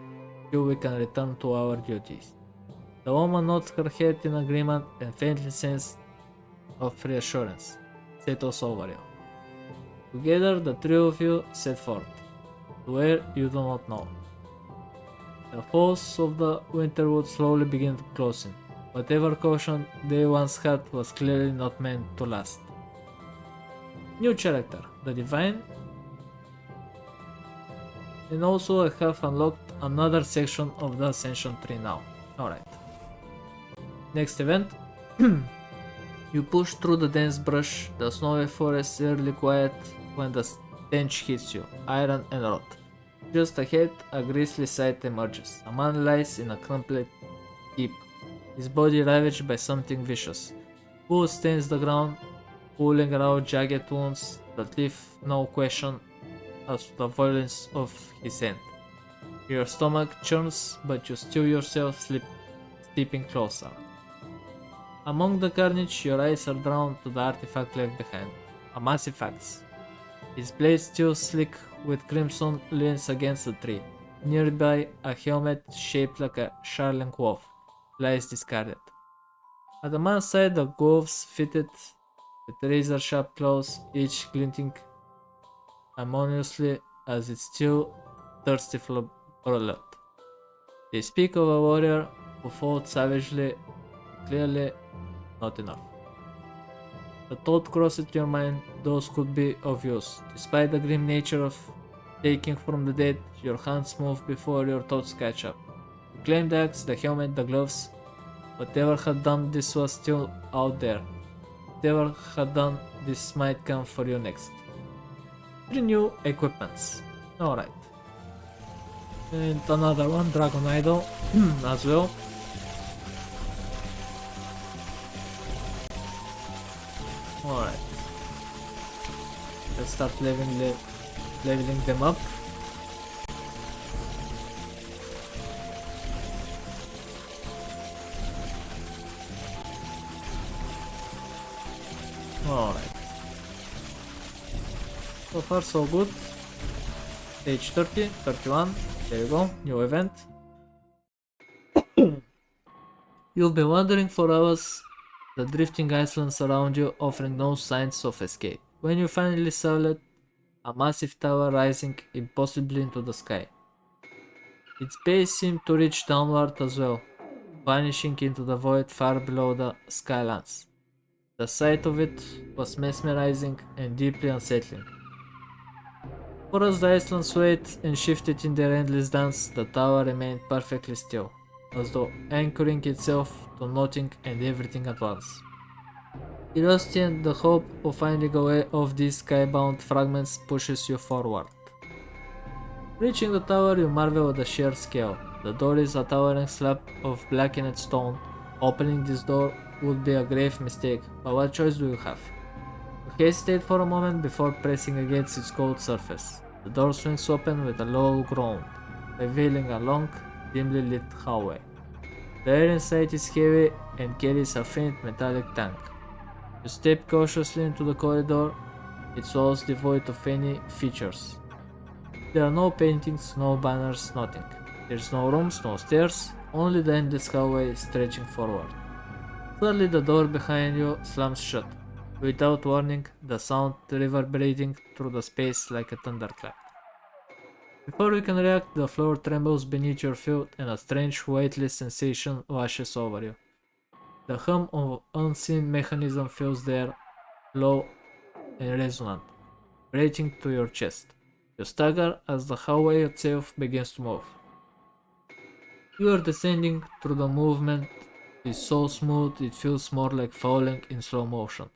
till we can return to our duties. The woman nods her head in agreement, and faintly sense of reassurance settles over you. Together the three of you set forth, to where you do not know. The walls of the winterwood slowly begin closing. Whatever caution they once had was clearly not meant to last. New character, the Divine. And also I have unlocked another section of the Ascension tree now. Alright. Next event. You push through the dense brush, the snowy forest eerily quiet when the stench hits you, iron and rot. Just ahead, a grisly sight emerges. A man lies in a crumpled heap, his body ravaged by something vicious. Blood stains the ground, pulling around jagged wounds that leave no question as to the violence of his end. Your stomach churns, but you still yourself stepping closer. Among the carnage, your eyes are drawn to the artifact left behind, a massive axe. Its blade still slick with crimson leans against the tree. Nearby, a helmet shaped like a Charling wolf lies discarded. At the man's side, the gloves fitted with razor-sharp claws, each glinting harmoniously as it's still thirsty for blood. They speak of a warrior who fought savagely, clearly not enough. The thought crossed your mind, those could be of use. Despite the grim nature of taking from the dead, your hands move before your thoughts catch up. You claim the axe, the helmet, the gloves. Whatever had done this was still out there. Whatever had done this might come for you next. 3 new equipments. Alright. And another one, Dragon Idle, as well. Alright. Let's start leveling them up. Alright. So far so good. Stage 30, 31. There you go. New event. You'll be wandering for hours, the drifting islands around you offering no signs of escape. When you finally saw it, a massive tower rising impossibly into the sky. Its base seemed to reach downward as well, vanishing into the void far below the skylands. The sight of it was mesmerizing and deeply unsettling. For as the island swayed and shifted in their endless dance, the tower remained perfectly still, as though anchoring itself to nothing and everything at once. Curiosity and the hope of finding a way off these skybound fragments pushes you forward. Reaching the tower, you marvel at the sheer scale. The door is a towering slab of blackened stone. Opening this door would be a grave mistake, but what choice do you have? You hesitate for a moment before pressing against its cold surface. The door swings open with a low groan, revealing a long, dimly lit hallway. The air inside is heavy and carries a faint metallic tang. You step cautiously into the corridor, its walls devoid of any features. There are no paintings, no banners, nothing. There's no rooms, no stairs, only the endless hallway stretching forward. Suddenly the door behind you slams shut. Without warning, the sound reverberating through the space like a thunderclap. Before you can react, the floor trembles beneath your feet and a strange weightless sensation washes over you. The hum of unseen mechanism fills the air, low and resonant, breathing to your chest. You stagger as the hallway itself begins to move. You are descending through the movement is so smooth it feels more like falling in slow motion.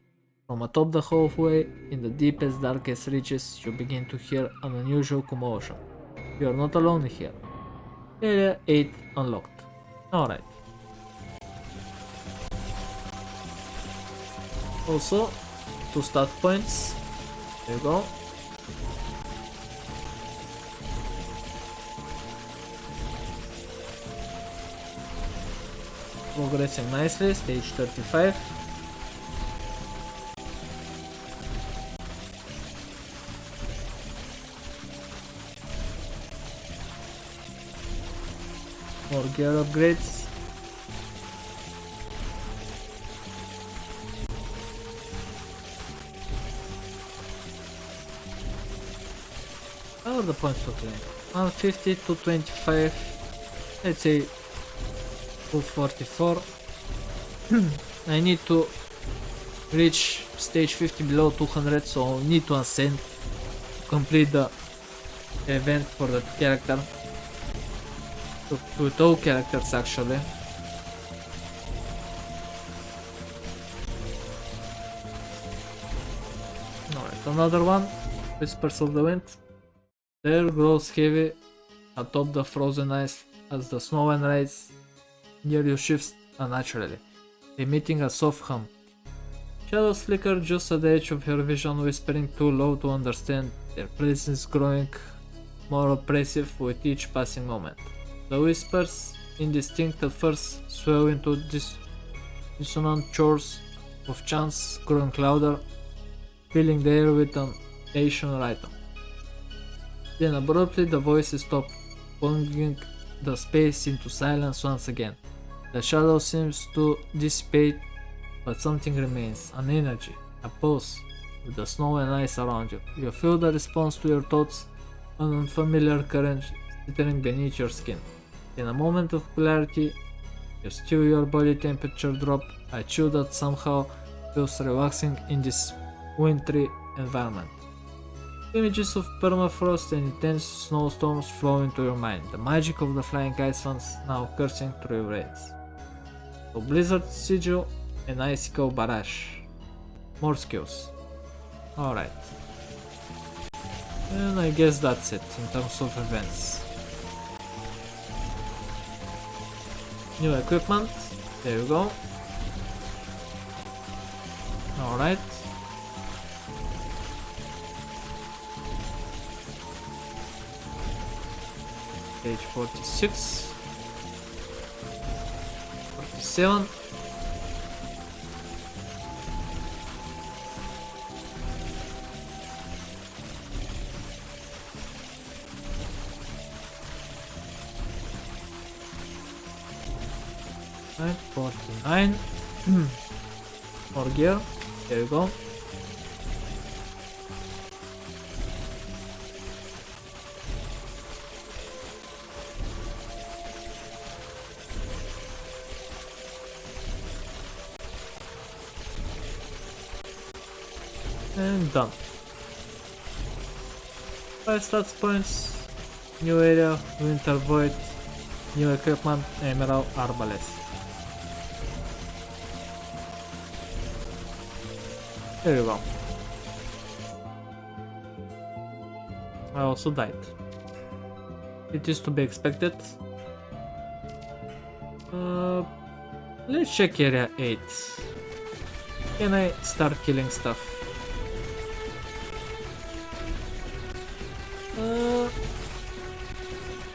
From atop the hallway, in the deepest, darkest reaches, you begin to hear an unusual commotion. You are not alone here. Area 8 unlocked. Alright. Also, 2 stat points. There you go. Progressing nicely, stage 35. More gear upgrades. How are the points looking? 150 to 25. Let's say 244. I need to reach stage 50 below 200, so I need to ascend to complete the event for that character. To 2 characters actually. Alright, another one. Whispers of the Wind. The air grows heavy atop the frozen ice as the snow and ice near you shifts unnaturally, emitting a soft hum. Shadows flicker just at the edge of your vision, whispering too low to understand, their presence growing more oppressive with each passing moment. The whispers, indistinct at first, swell into dissonant chorus of chants growing louder, filling the air with an ancient rhythm. Then abruptly the voices stop, plunging the space into silence once again. The shadow seems to dissipate, but something remains, an energy, a pulse, with the snow and ice around you. You feel the response to your thoughts, an unfamiliar current slithering beneath your skin. In a moment of clarity, you feel your body temperature drop, a chill that somehow feels relaxing in this wintry environment. Images of permafrost and intense snowstorms flow into your mind, the magic of the flying icelands now coursing through your veins. So blizzard sigil and icicle barrage. More skills. Alright. And I guess that's it in terms of events. New equipment. There you go. Alright. Page 46. 47. Right, 49. More gear. There you go. And done. 5 stats points. New area, Winter Void, new equipment, Emerald Arbalest. There you go. I also died. It is to be expected. Let's check area 8. Can I start killing stuff?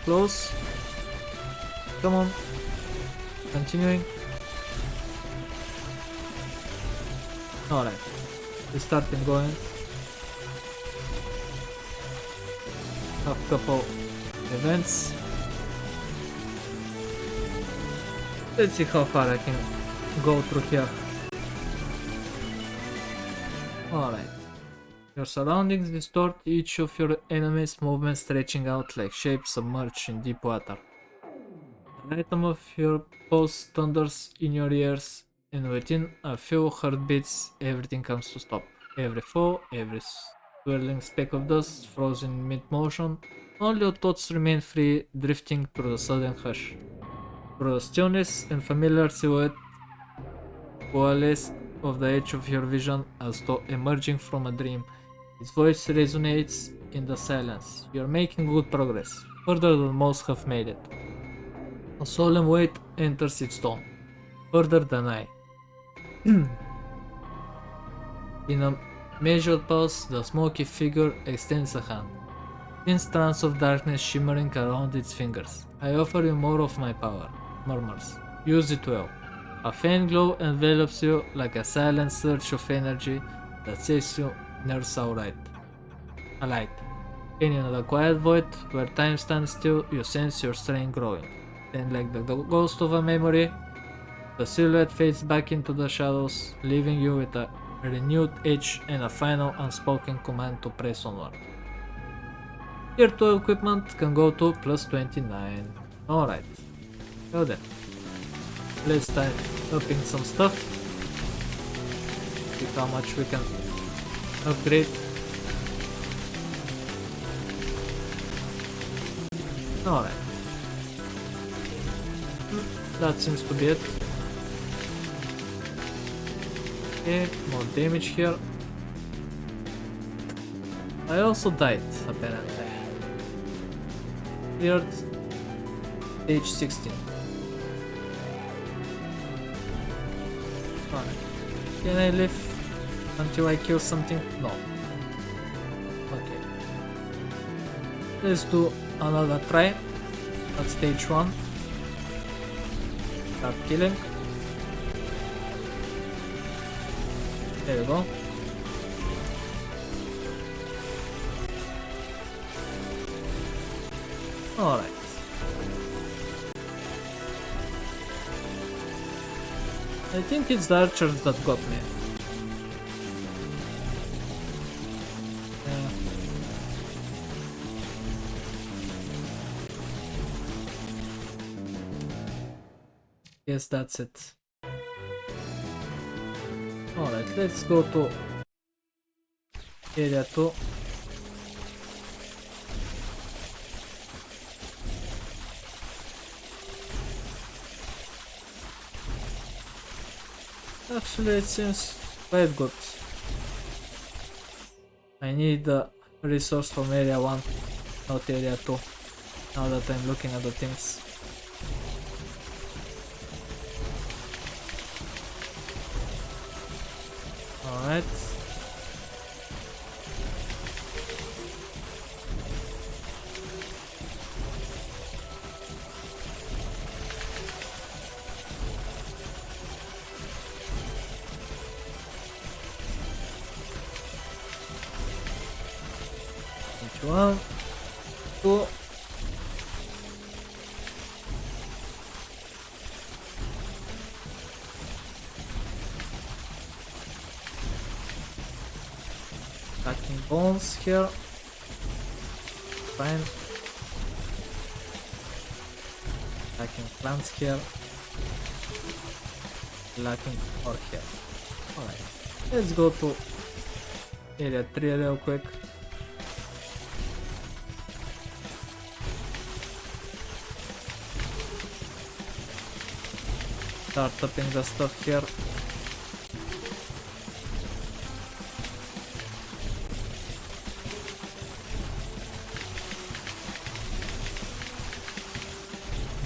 Close. Come on. Continuing. Alright. Let's start and going. Have a couple events. Let's see how far I can go through here. Alright. Your surroundings distort each of your enemies' movements, stretching out like shapes submerged in deep water. The rhythm of your pulse thunders in your ears, and within a few heartbeats, everything comes to stop. Every foe, every swirling speck of dust frozen in mid-motion, only your thoughts remain free, drifting through the sudden hush. Through the stillness and familiar silhouette coalesce of the edge of your vision as though emerging from a dream. Its voice resonates in the silence. You're making good progress, further than most have made it. A solemn weight enters its tone, further than I. In a measured pause, the smoky figure extends a hand. Thin strands of darkness shimmering around its fingers. I offer you more of my power, murmurs. Use it well. A faint glow envelops you like a silent surge of energy that says you nerves alright. A light. And in the quiet void, where time stands still, you sense your strength growing. Then, like the ghost of a memory, the silhouette fades back into the shadows, leaving you with a renewed edge and a final unspoken command to press onward. Tier 2 equipment can go to plus 29. Alright. Well then. Let's start upping some stuff. See how much we can upgrade. Alright. That seems to be it. Okay, more damage here. I also died, apparently. Weird. Stage 16. Alright. Can I live until I kill something? No. Okay. Let's do another try at stage 1. Start killing. There you go. Alright. I think it's the archers that got me. Yes, that's it. Alright, let's go to area 2. Actually, it seems quite good. I need the resource from area 1, not area 2, now that I'm looking at the things. Alright. 1, 2. Attacking bones here. Fine. Attacking plants here. Lacking ore here. Alright. Let's go to area 3 real quick. Start tapping the stuff here.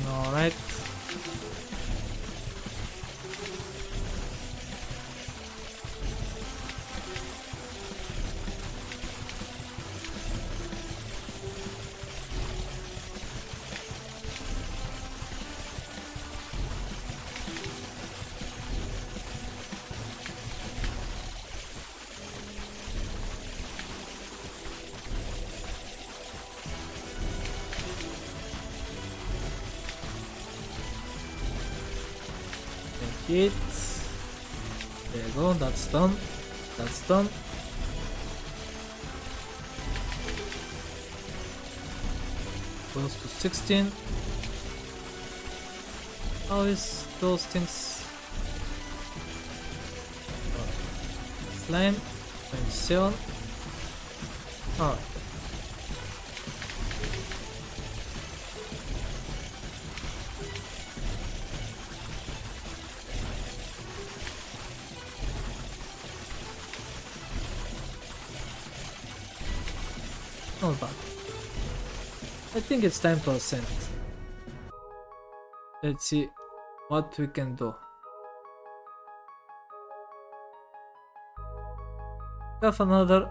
Alright. Take it. There you go, that's done. That's done. Goes to 16. How is those things? Slime 27. Alright. Not bad. I think it's time to ascend. Let's see what we can do. Have another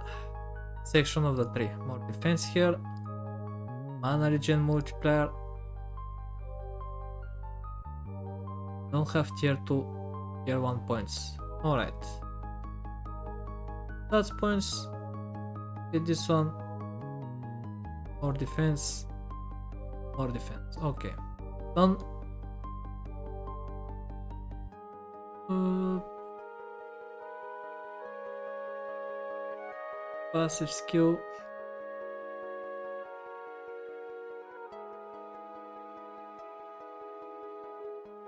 section of the tree. More defense here. Mana regen multiplier. Don't have tier 2, tier 1 points. Alright. That's points. Get this one. More defense. More defense. Okay. Done. Passive skill.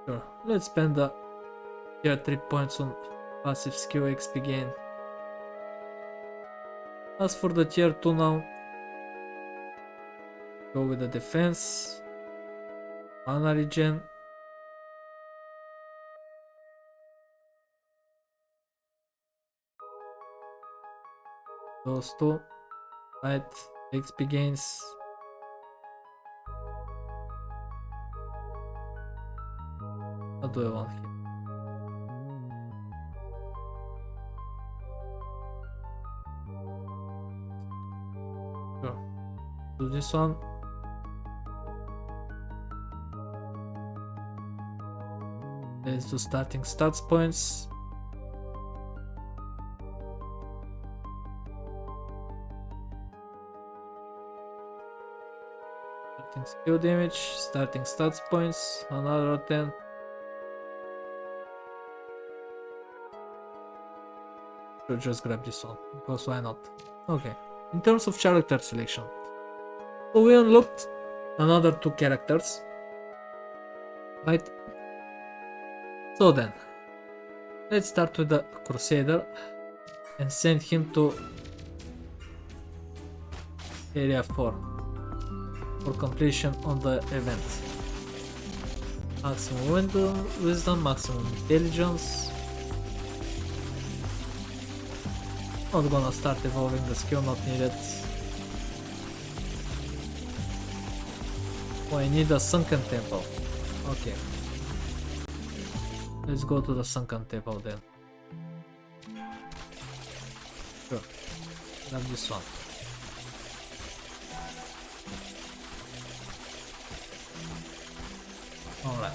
Sure. Let's spend the tier 3 points on passive skill XP gain. As for the tier 2 now, go with the defense, mana regen, those two, right? XP gains. What do I want here? Sure. Do this one. Let's do starting stats points. Starting skill damage, starting stats points, another 10. Should just grab this one, because why not? Okay, in terms of character selection, so we unlocked another 2 characters, right? So then, let's start with the Crusader and send him to area 4 for completion on the event. Maximum wisdom, maximum intelligence. Not gonna start evolving the skill, not needed. Oh, I need a sunken temple. Okay. Let's go to the sunken temple then. Sure. Grab this one. Alright.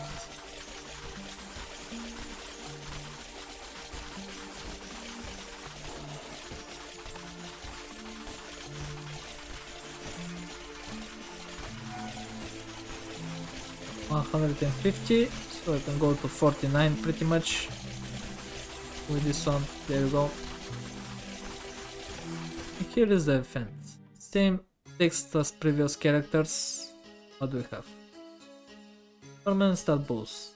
150, so I can go to 49 pretty much with this one. There you go. And here is the event. Same text as previous characters. What do we have? Permanent stat boost.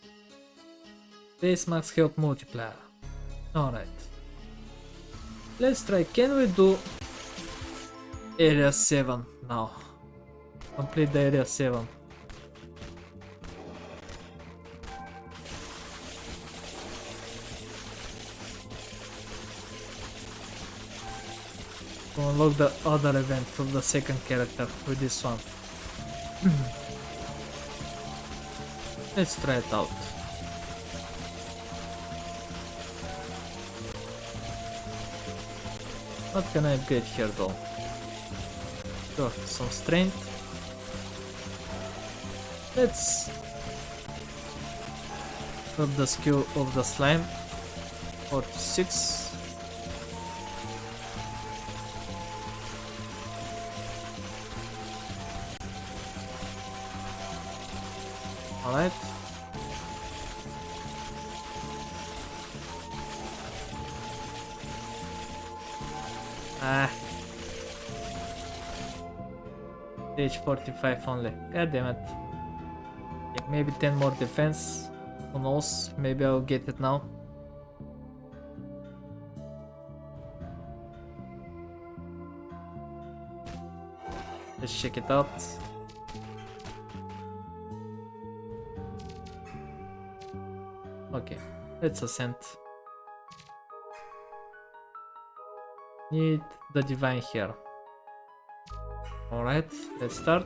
Base max health multiplier. Alright. Let's try. Can we do area 7 now? Complete the area 7. To unlock the other event of the second character with this one. Let's try it out. What can I get here though? Sure, some strength. Let's up the skill of the slime. 46. Alright. Stage 45 only. God damn it. Okay, maybe 10 more defense. Who knows? Maybe I'll get it now. Let's check it out. Okay, let's ascend. Need the divine here. Alright, let's start.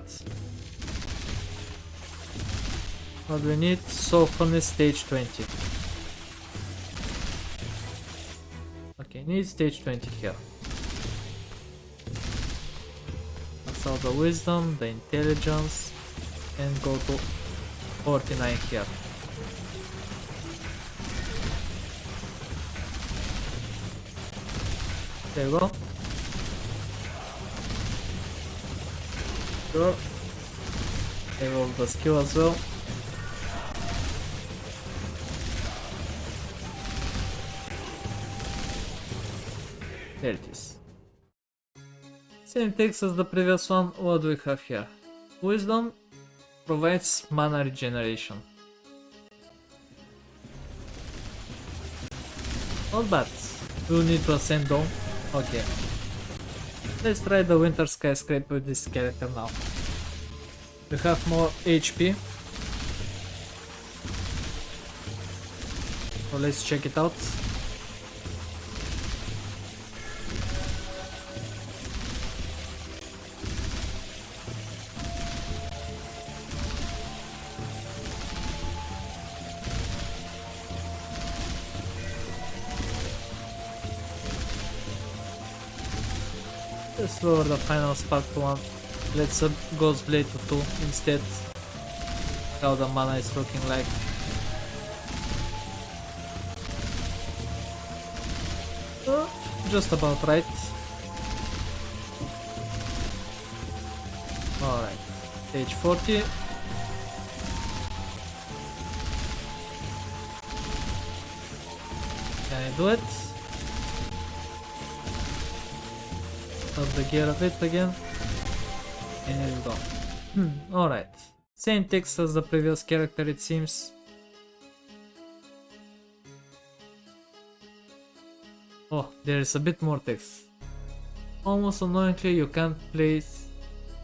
What do we need? Soul Furnace stage 20. Okay, need stage 20 here. That's all the wisdom, the intelligence, and go to 49 here. There you go. Sure. Evolve the skill as well. There it is. Same text as the previous one. What do we have here? Wisdom provides mana regeneration. Not bad. Do need to ascend down. Okay. Let's try the Winter Skyscraper with this character now. We have more HP. So let's check it out. Let's lower the final spark to 1. Let's up Ghost Blade to 2 instead. How the mana is looking like. Just about right. Alright. Stage 40. Can I do it? Up the gear a bit again. And here we go. Alright. Same text as the previous character, it seems. Oh, there is a bit more text. Almost annoyingly, you can't place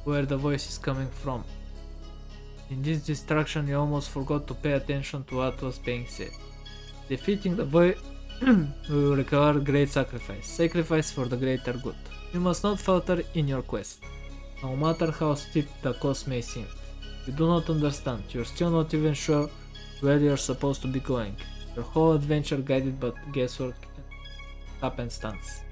where the voice is coming from. In this distraction, you almost forgot to pay attention to what was being said. Defeating the voice will require great sacrifice. Sacrifice for the greater good. You must not falter in your quest, no matter how steep the cost may seem. You do not understand, you're still not even sure where you're supposed to be going. Your whole adventure guided by guesswork and happenstance.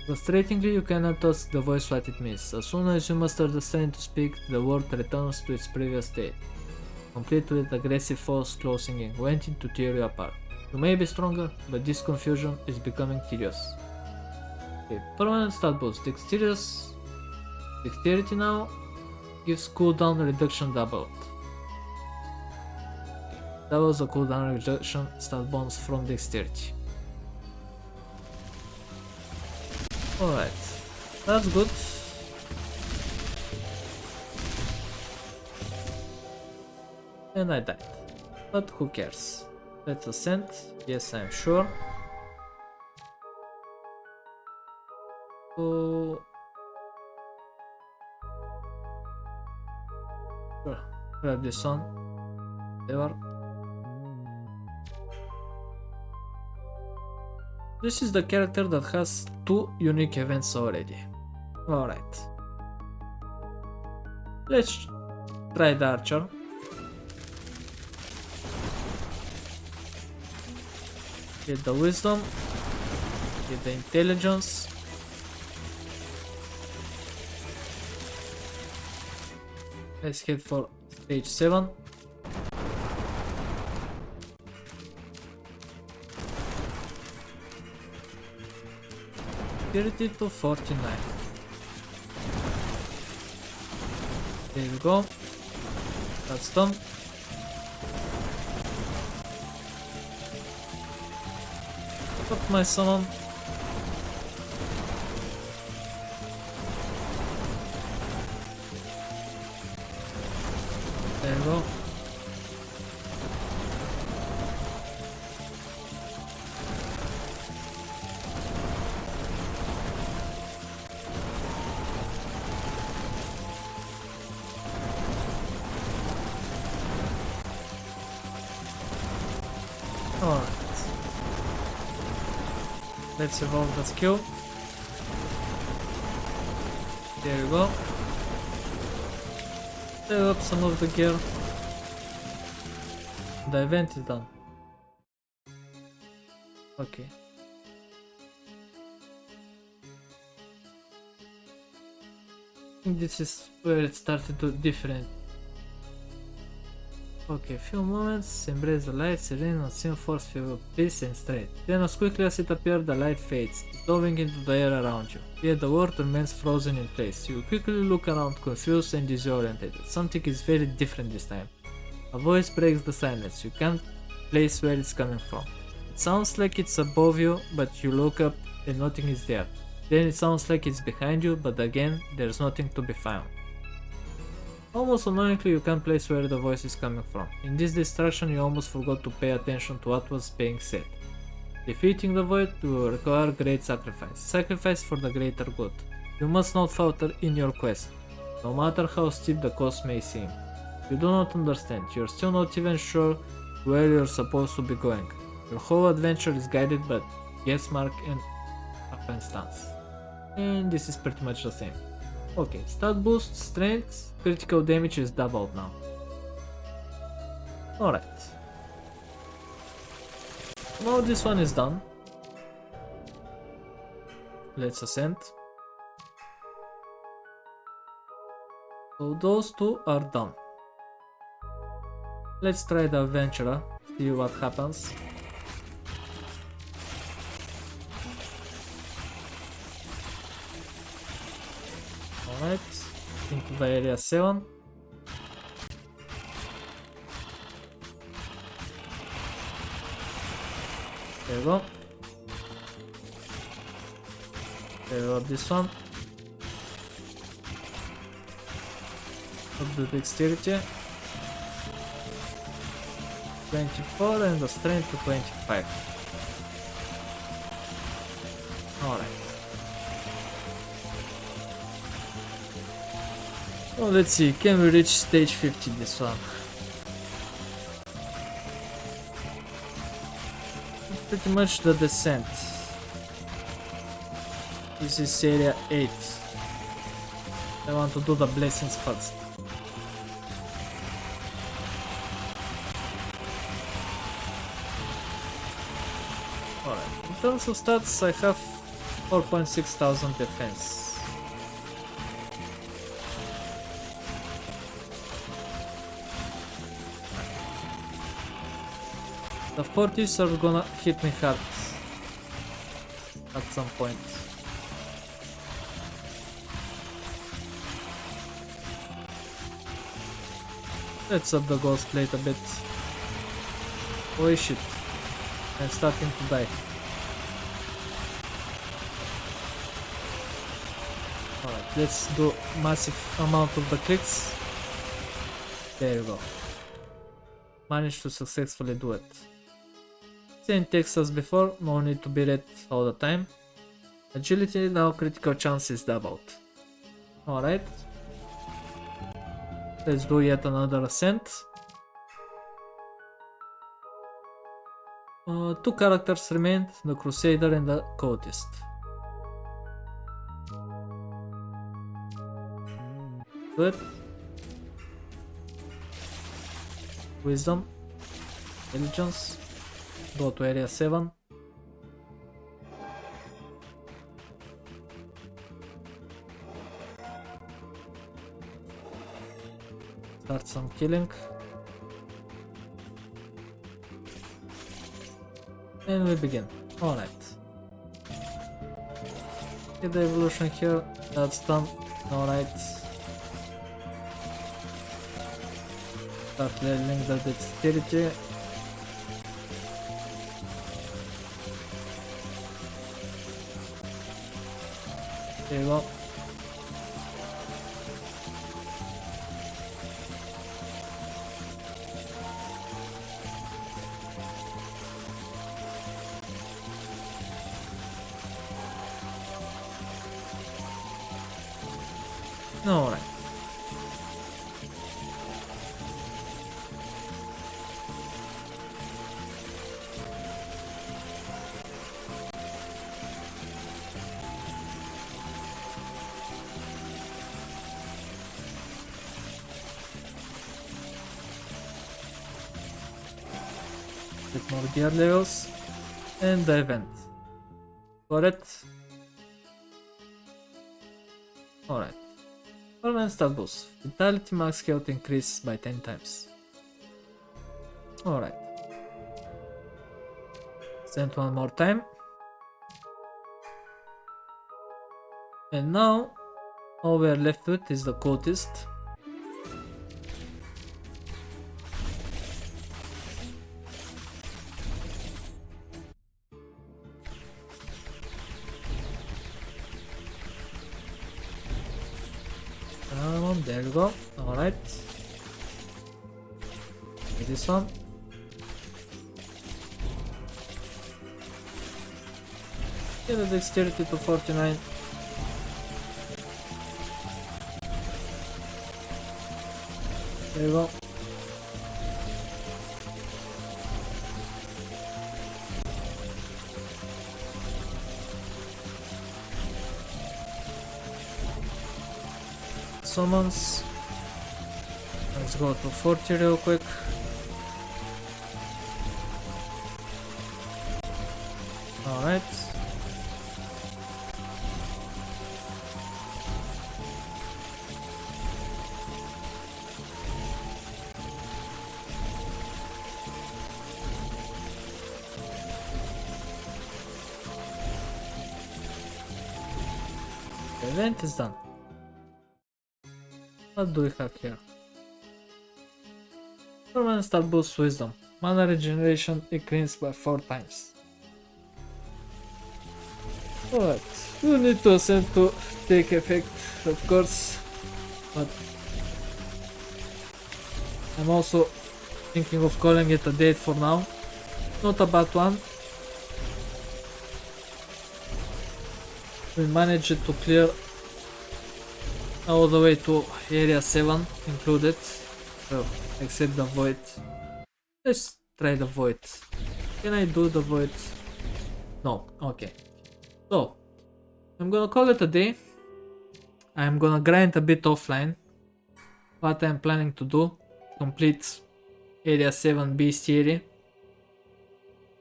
Frustratingly, you cannot ask the voice what it means. As soon as you muster the strength to speak, the word returns to its previous state, complete with aggressive force closing in, waiting to tear you apart. You may be stronger, but this confusion is becoming tedious. Okay, permanent stat boost. Dexterity now. Gives cooldown reduction doubled. Doubles the cooldown reduction stat bonus from dexterity. Alright, that's good. And I died. But who cares? Let's ascend. Yes, I'm sure. So... Sure. Grab this one. Whatever. This is the character that has 2 unique events already. Alright. Let's try the archer. Get the wisdom. Get the intelligence. Let's head for stage 7. To 49. There we go. That's done. Put my summon. There we go. Alright. Let's evolve the skill. There we go. Level up some of the gear. The event is done. Okay. I think this is where it started to different. Okay, few moments, embrace the light, serene, unseen force, feel peace and strength. Then as quickly as it appeared, the light fades, dissolving into the air around you. Yet the world remains frozen in place. You quickly look around, confused and disoriented. Something is very different this time. A voice breaks the silence. You can't place where it's coming from. It sounds like it's above you, but you look up and nothing is there. Then it sounds like it's behind you, but again, there's nothing to be found. Almost annoyingly, you can't place where the voice is coming from. In this distraction, you almost forgot to pay attention to what was being said. Defeating the void will require great sacrifice. Sacrifice for the greater good. You must not falter in your quest, no matter how steep the cost may seem. You do not understand. You're still not even sure where you're supposed to be going. Your whole adventure is guided by guess mark and happenstance. And this is pretty much the same. Okay, stat boost, strength, critical damage is doubled now. Alright. Now this one is done. Let's ascend. So those two are done. Let's try the adventurer, see what happens. Alright, into the area 7. There we go. Level up this one. Up the dexterity. 24 and the strength to 25. Alright. Oh, let's see, can we reach stage 50 this one? Pretty much the descent. This is area 8. I want to do the blessings first. Alright, in terms of stats I have 4,600 defense. The 40s are gonna hit me hard at some point. Let's up the ghost plate a bit. Holy shit. I'm starting to die. Alright, let's do massive amount of the clicks. There you go. Managed to successfully do it. Same text as before, no need to be read all the time. Agility, now critical chance is doubled. Alright. Let's do yet another ascent. Two characters remain, the Crusader and the Cultist. Good. Wisdom. Intelligence. Go to area 7. Start some killing. And we begin. Alright. Get the evolution here. That's done. Alright. Start leveling the dexterity. There you go. Alright. Get more gear levels and the event. Got it? Alright. Permanent stat boost. Vitality max health increase by 10 times. Alright. Send one more time. And now all we are left with is the Cultist. There you go. Alright. This one. Get the dexterity to 49. There you go. Summons. Let's go to 40 real quick. Alright. The event is done. What do we have here? Permanent stat boost wisdom. Mana regeneration increased by 4 times. Alright, you need to ascend to take effect, of course, but I'm also thinking of calling it a date for now. Not a bad one. We managed to clear all the way to area 7 included, so except the void. Let's try the void. Can I do the void? No, okay. So I'm gonna call it a day. I'm gonna grind a bit offline. What I'm planning to do, complete area 7 bestiary.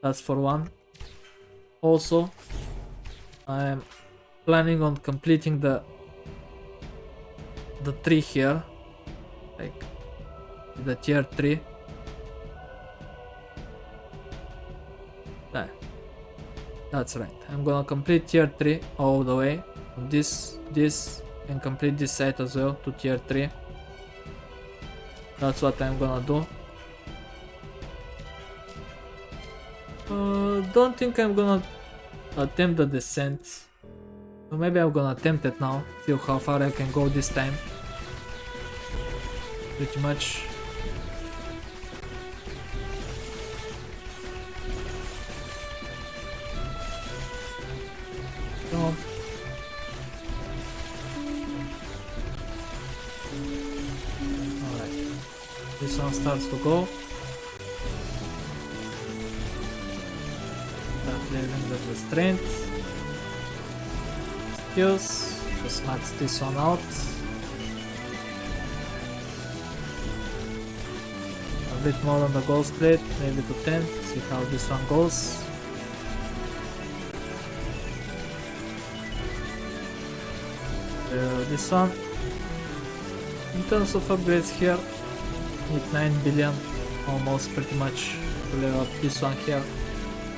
That's for one. Also I'm planning on completing the tree here, like the tier 3. That's right. I'm gonna complete tier 3 all the way. This and complete this side as well to tier 3. That's what I'm gonna do. Don't think I'm gonna attempt the descent. Or maybe I'm gonna attempt it now. See how far I can go this time. Pretty much. So, alright. This one starts to go. Start leveling up the strength. Skills. Just max this one out. A bit more on the gold plate, maybe to 10. See how this one goes. This one, in terms of upgrades here, need 9 billion, almost pretty much to level up this one here.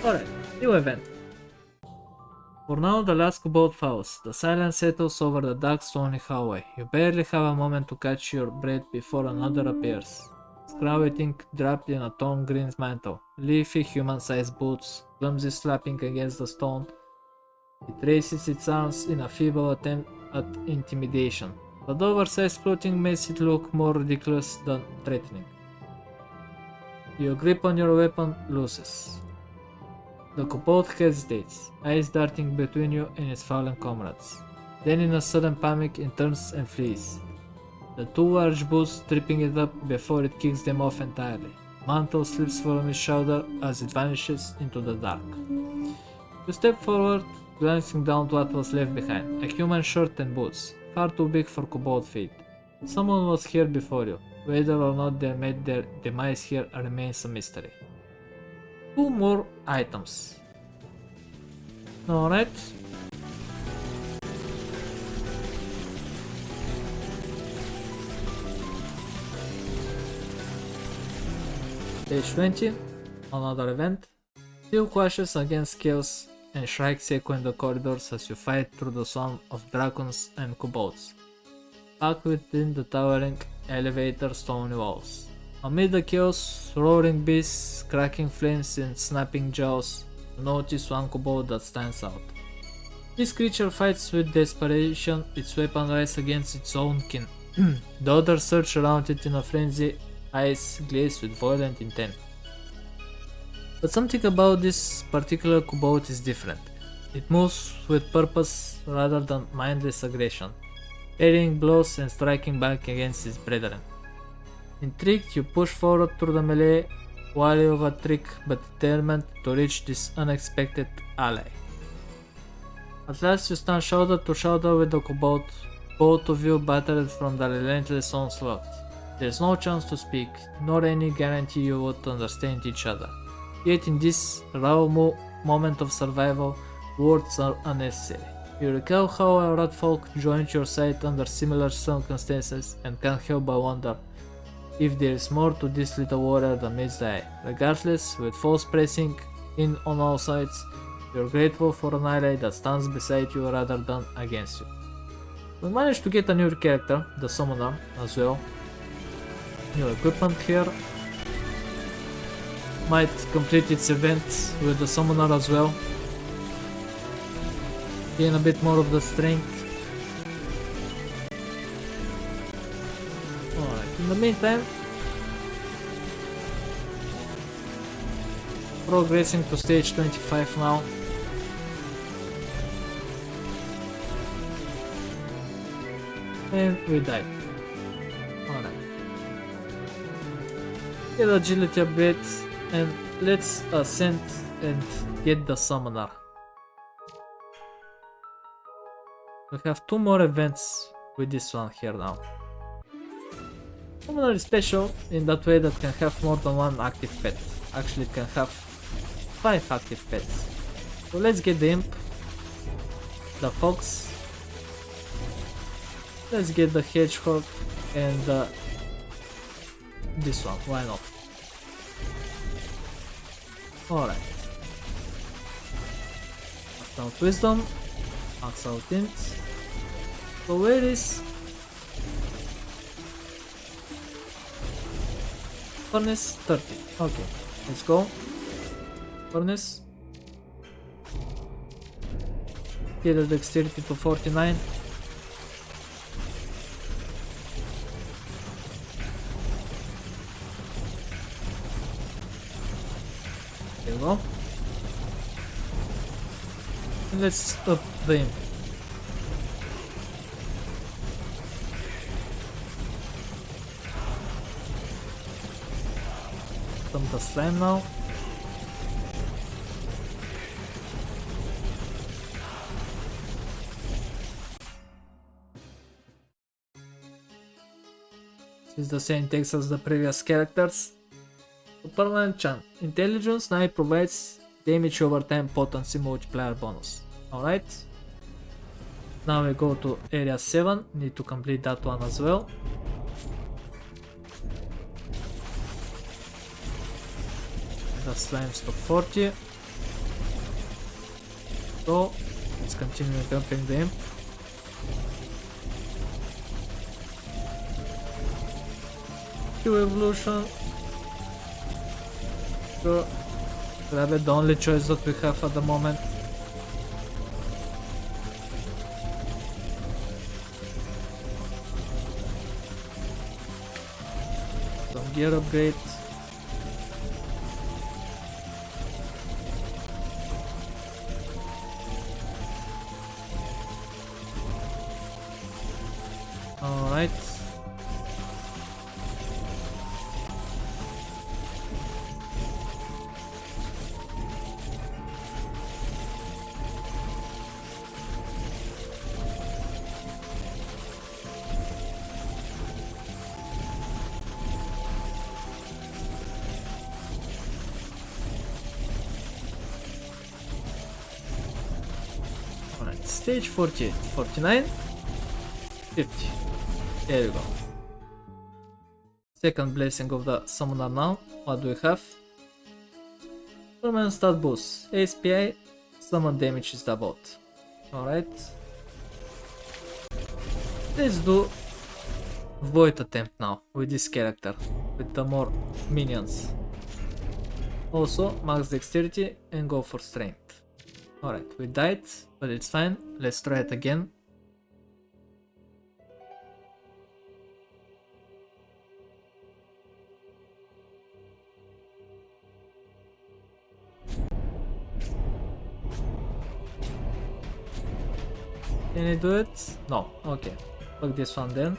Alright, new event. For now, the last cobalt falls. The silence settles over the dark stony hallway. You barely have a moment to catch your breath before another appears. Scrawling draped in a torn green mantle, leafy human-sized boots, clumsy slapping against the stone. It raises its arms in a feeble attempt at intimidation, but the oversized clothing makes it look more ridiculous than threatening. Your grip on your weapon loosens. The kobold hesitates, eyes darting between you and its fallen comrades. Then in a sudden panic it turns and flees. The two large boots tripping it up before it kicks them off entirely. Mantle slips from his shoulder as it vanishes into the dark. You step forward, glancing down to what was left behind, a human shirt and boots, far too big for kobold feet. Someone was here before you. Whether or not they made their demise here remains a mystery. 2 more items. Alright. Page 20, another event. Steel clashes against chaos and strikes echo in the corridors as you fight through the swarm of dragons and kobolds, packed within the towering elevator stone walls. Amid the chaos, roaring beasts, cracking flames and snapping jaws, you notice one kobold that stands out. This creature fights with desperation, its weapon raised against its own kin. The others search around it in a frenzy, eyes glazed with violent intent. But something about this particular kobold is different. It moves with purpose rather than mindless aggression, parrying blows and striking back against its brethren. Intrigued, you push forward through the melee, wary of a trick but determined to reach this unexpected ally. At last you stand shoulder to shoulder with the kobold, both of you battered from the relentless onslaught. There is no chance to speak, nor any guarantee you would understand each other. Yet in this raw moment of survival, words are unnecessary. You recall how a rat folk joined your side under similar circumstances and can't help but wonder if there is more to this little warrior than meets the eye. Regardless, with foes pressing in on all sides, you're grateful for an ally that stands beside you rather than against you. We managed to get a new character, the Summoner, as well. New equipment here. Might complete its event with the Summoner as well. Gain a bit more of the strength. Alright, in the meantime, progressing to stage 25 now. And we died. Alright. Get agility upgrades and let's ascend and get the Summoner. We have 2 more events with this one here now. Summoner is special in that way that can have more than 1 active pet. Actually it can have 5 active pets. So let's get the Imp, the Fox, let's get the Hedgehog and this one, why not? Alright. Max out Wisdom, max out Int. So where is Furnace 30. Okay, let's go. Furnace. Get the dexterity to 49. There we go. And let's up the imp. Dump the slime now. It's the same text as the previous characters. Permanent chant. Intelligence now provides damage over time potency multiplier bonus. Alright. Now we go to area 7. Need to complete that one as well. The slimes to 40. So let's continue dumping the imp. Q evolution. Sure. Grab it, the only choice that we have at the moment. Some gear upgrade. Alright. Stage 48, 49, 50. There you go. Second blessing of the summoner now. What do we have? Permanent stat boost. ASPI, summon damage is doubled. Alright. Let's do void attempt now with this character. With the more minions. Also max dexterity and go for strength. Alright, we died, but it's fine. Let's try it again. Can I do it? No. Okay. Fuck this one then.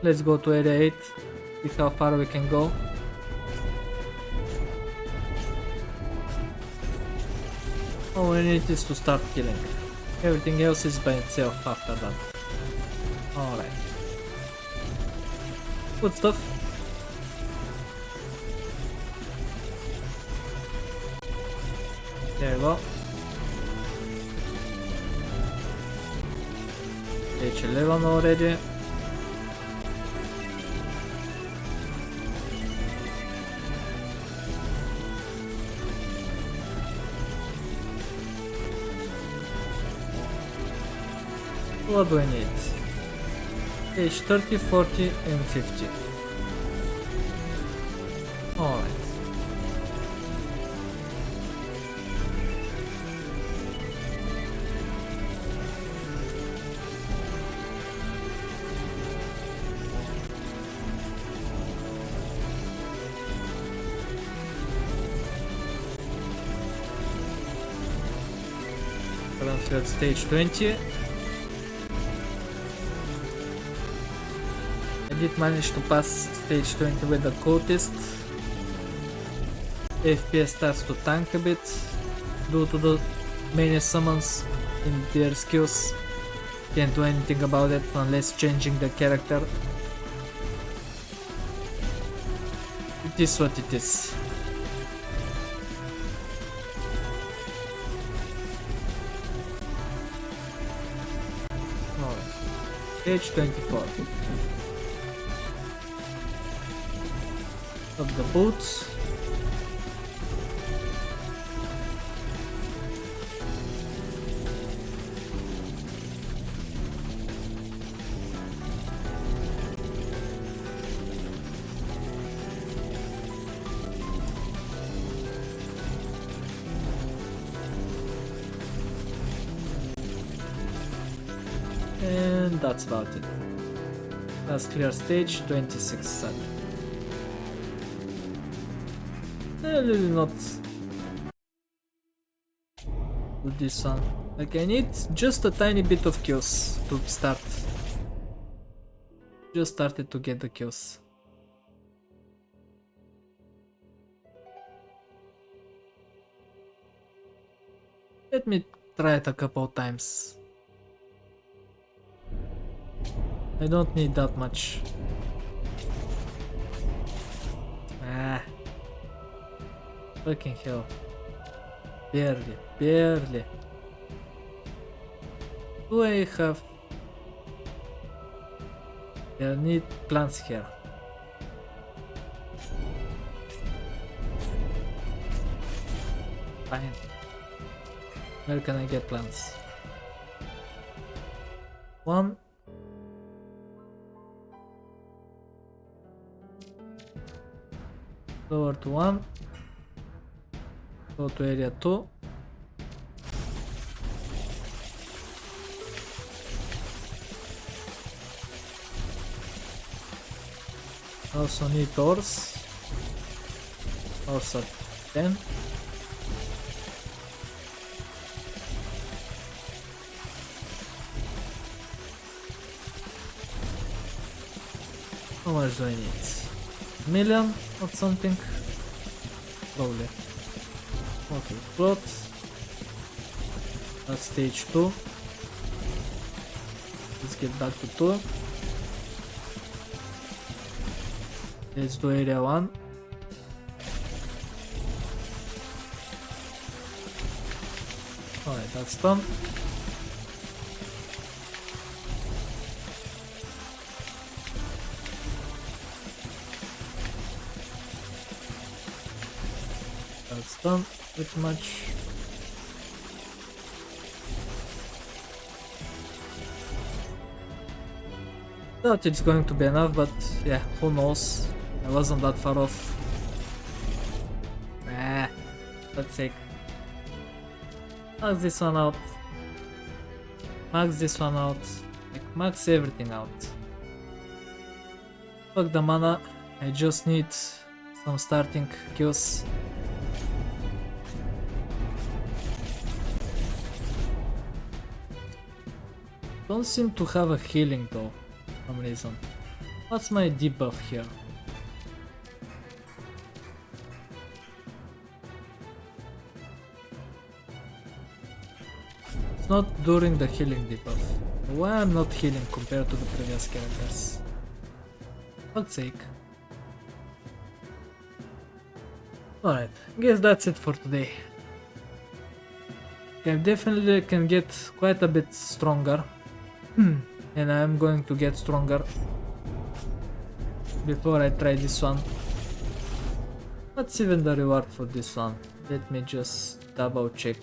Let's go to area 8. See how far we can go. All we need is to start killing. Everything else is by itself after that. Alright. Good stuff. There we go. Page 11 already. What do I need? Page 30, 40 and 50. Alright. Currently at stage 20. I did manage to pass stage 20 with the cultist. FPS starts to tank a bit due to the many summons in their skills. Can't do anything about it unless changing the character. It is what it is. Alright. Stage 24. Of the boots. And that's about it. Let's clear stage 26 sad. Really not do this one. Like I need just a tiny bit of kills to start. Just started to get the kills. Let me try it a couple times. I don't need that much. Ah. Fucking hell. Barely. Do I have... I need plants here. Fine. Where can I get plants? One. Lower to 1. Go to area 2. Also need ores. Ores at 10. How much do I need? A million or something? Probably. Okay, plot. That's stage 2. Let's get back to 2. Let's do area 1. Alright, that's done. That's done, pretty much. Thought it's going to be enough, but yeah, who knows? I wasn't that far off. Nah, let's take. Max this one out. Max this one out. Like, max everything out. Fuck the mana. I just need some starting kills. Don't seem to have a healing though, for some reason. What's my debuff here? It's not during the healing debuff. Why I'm not healing compared to the previous characters? Fuck's sake. Alright, guess that's it for today. I definitely can get quite a bit stronger. And I'm going to get stronger before I try this one. What's even the reward for this one? Let me just double check.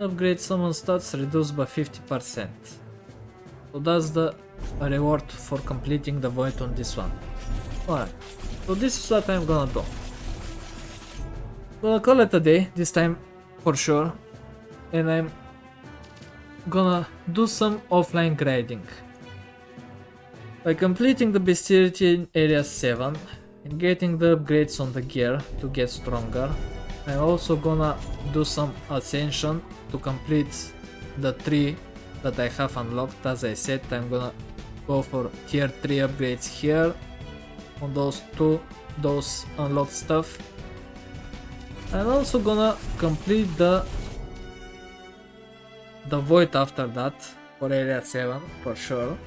Upgrade summon stats reduced by 50%. So that's the reward for completing the void on this one. Alright, so this is what I'm gonna do. Gonna call it a day this time for sure, and I'm gonna do some offline grinding by completing the bestiality in area 7 and getting the upgrades on the gear to get stronger. I'm also gonna do some ascension to complete the 3 that I have unlocked. As I said, I'm gonna go for tier 3 upgrades here on those unlocked stuff. I'm also gonna complete the void after that for area 7 for sure.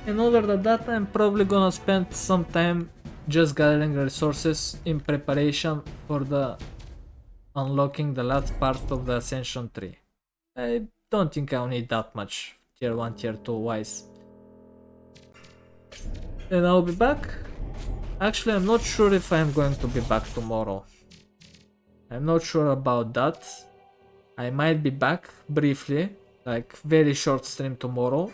And other than that, I'm probably gonna spend some time just gathering resources in preparation for the unlocking the last part of the Ascension 3. I don't think I'll need that much tier 1, tier 2 wise. And I'll be back. Actually, I'm not sure if I'm going to be back tomorrow. I'm not sure about that. I might be back briefly, like very short stream tomorrow.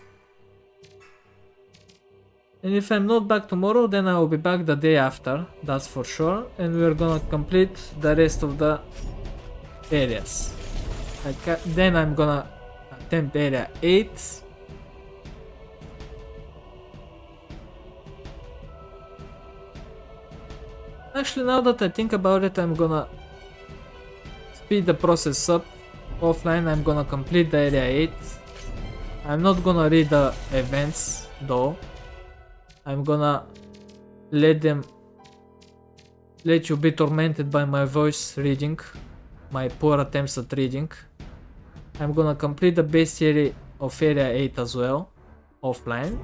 And if I'm not back tomorrow, then I will be back the day after, that's for sure. And we're gonna complete the rest of the areas. Then I'm gonna attempt area 8. Actually, now that I think about it, I'm gonna speed the process up. Offline, I'm gonna complete the area 8. I'm not gonna read the events though. I'm gonna let you be tormented by my voice reading, my poor attempts at reading. I'm gonna complete the base theory of area 8 as well, offline.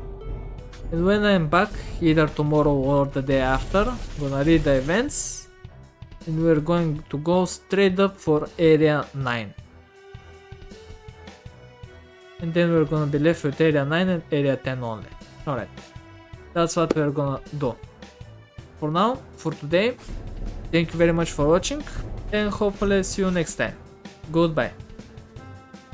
And when I'm back, either tomorrow or the day after, I'm gonna read the events. And we're going to go straight up for area 9. And then we're gonna be left with area 9 and area 10 only. Alright, that's what we're gonna do. For now, for today, thank you very much for watching, and hopefully see you next time. Goodbye.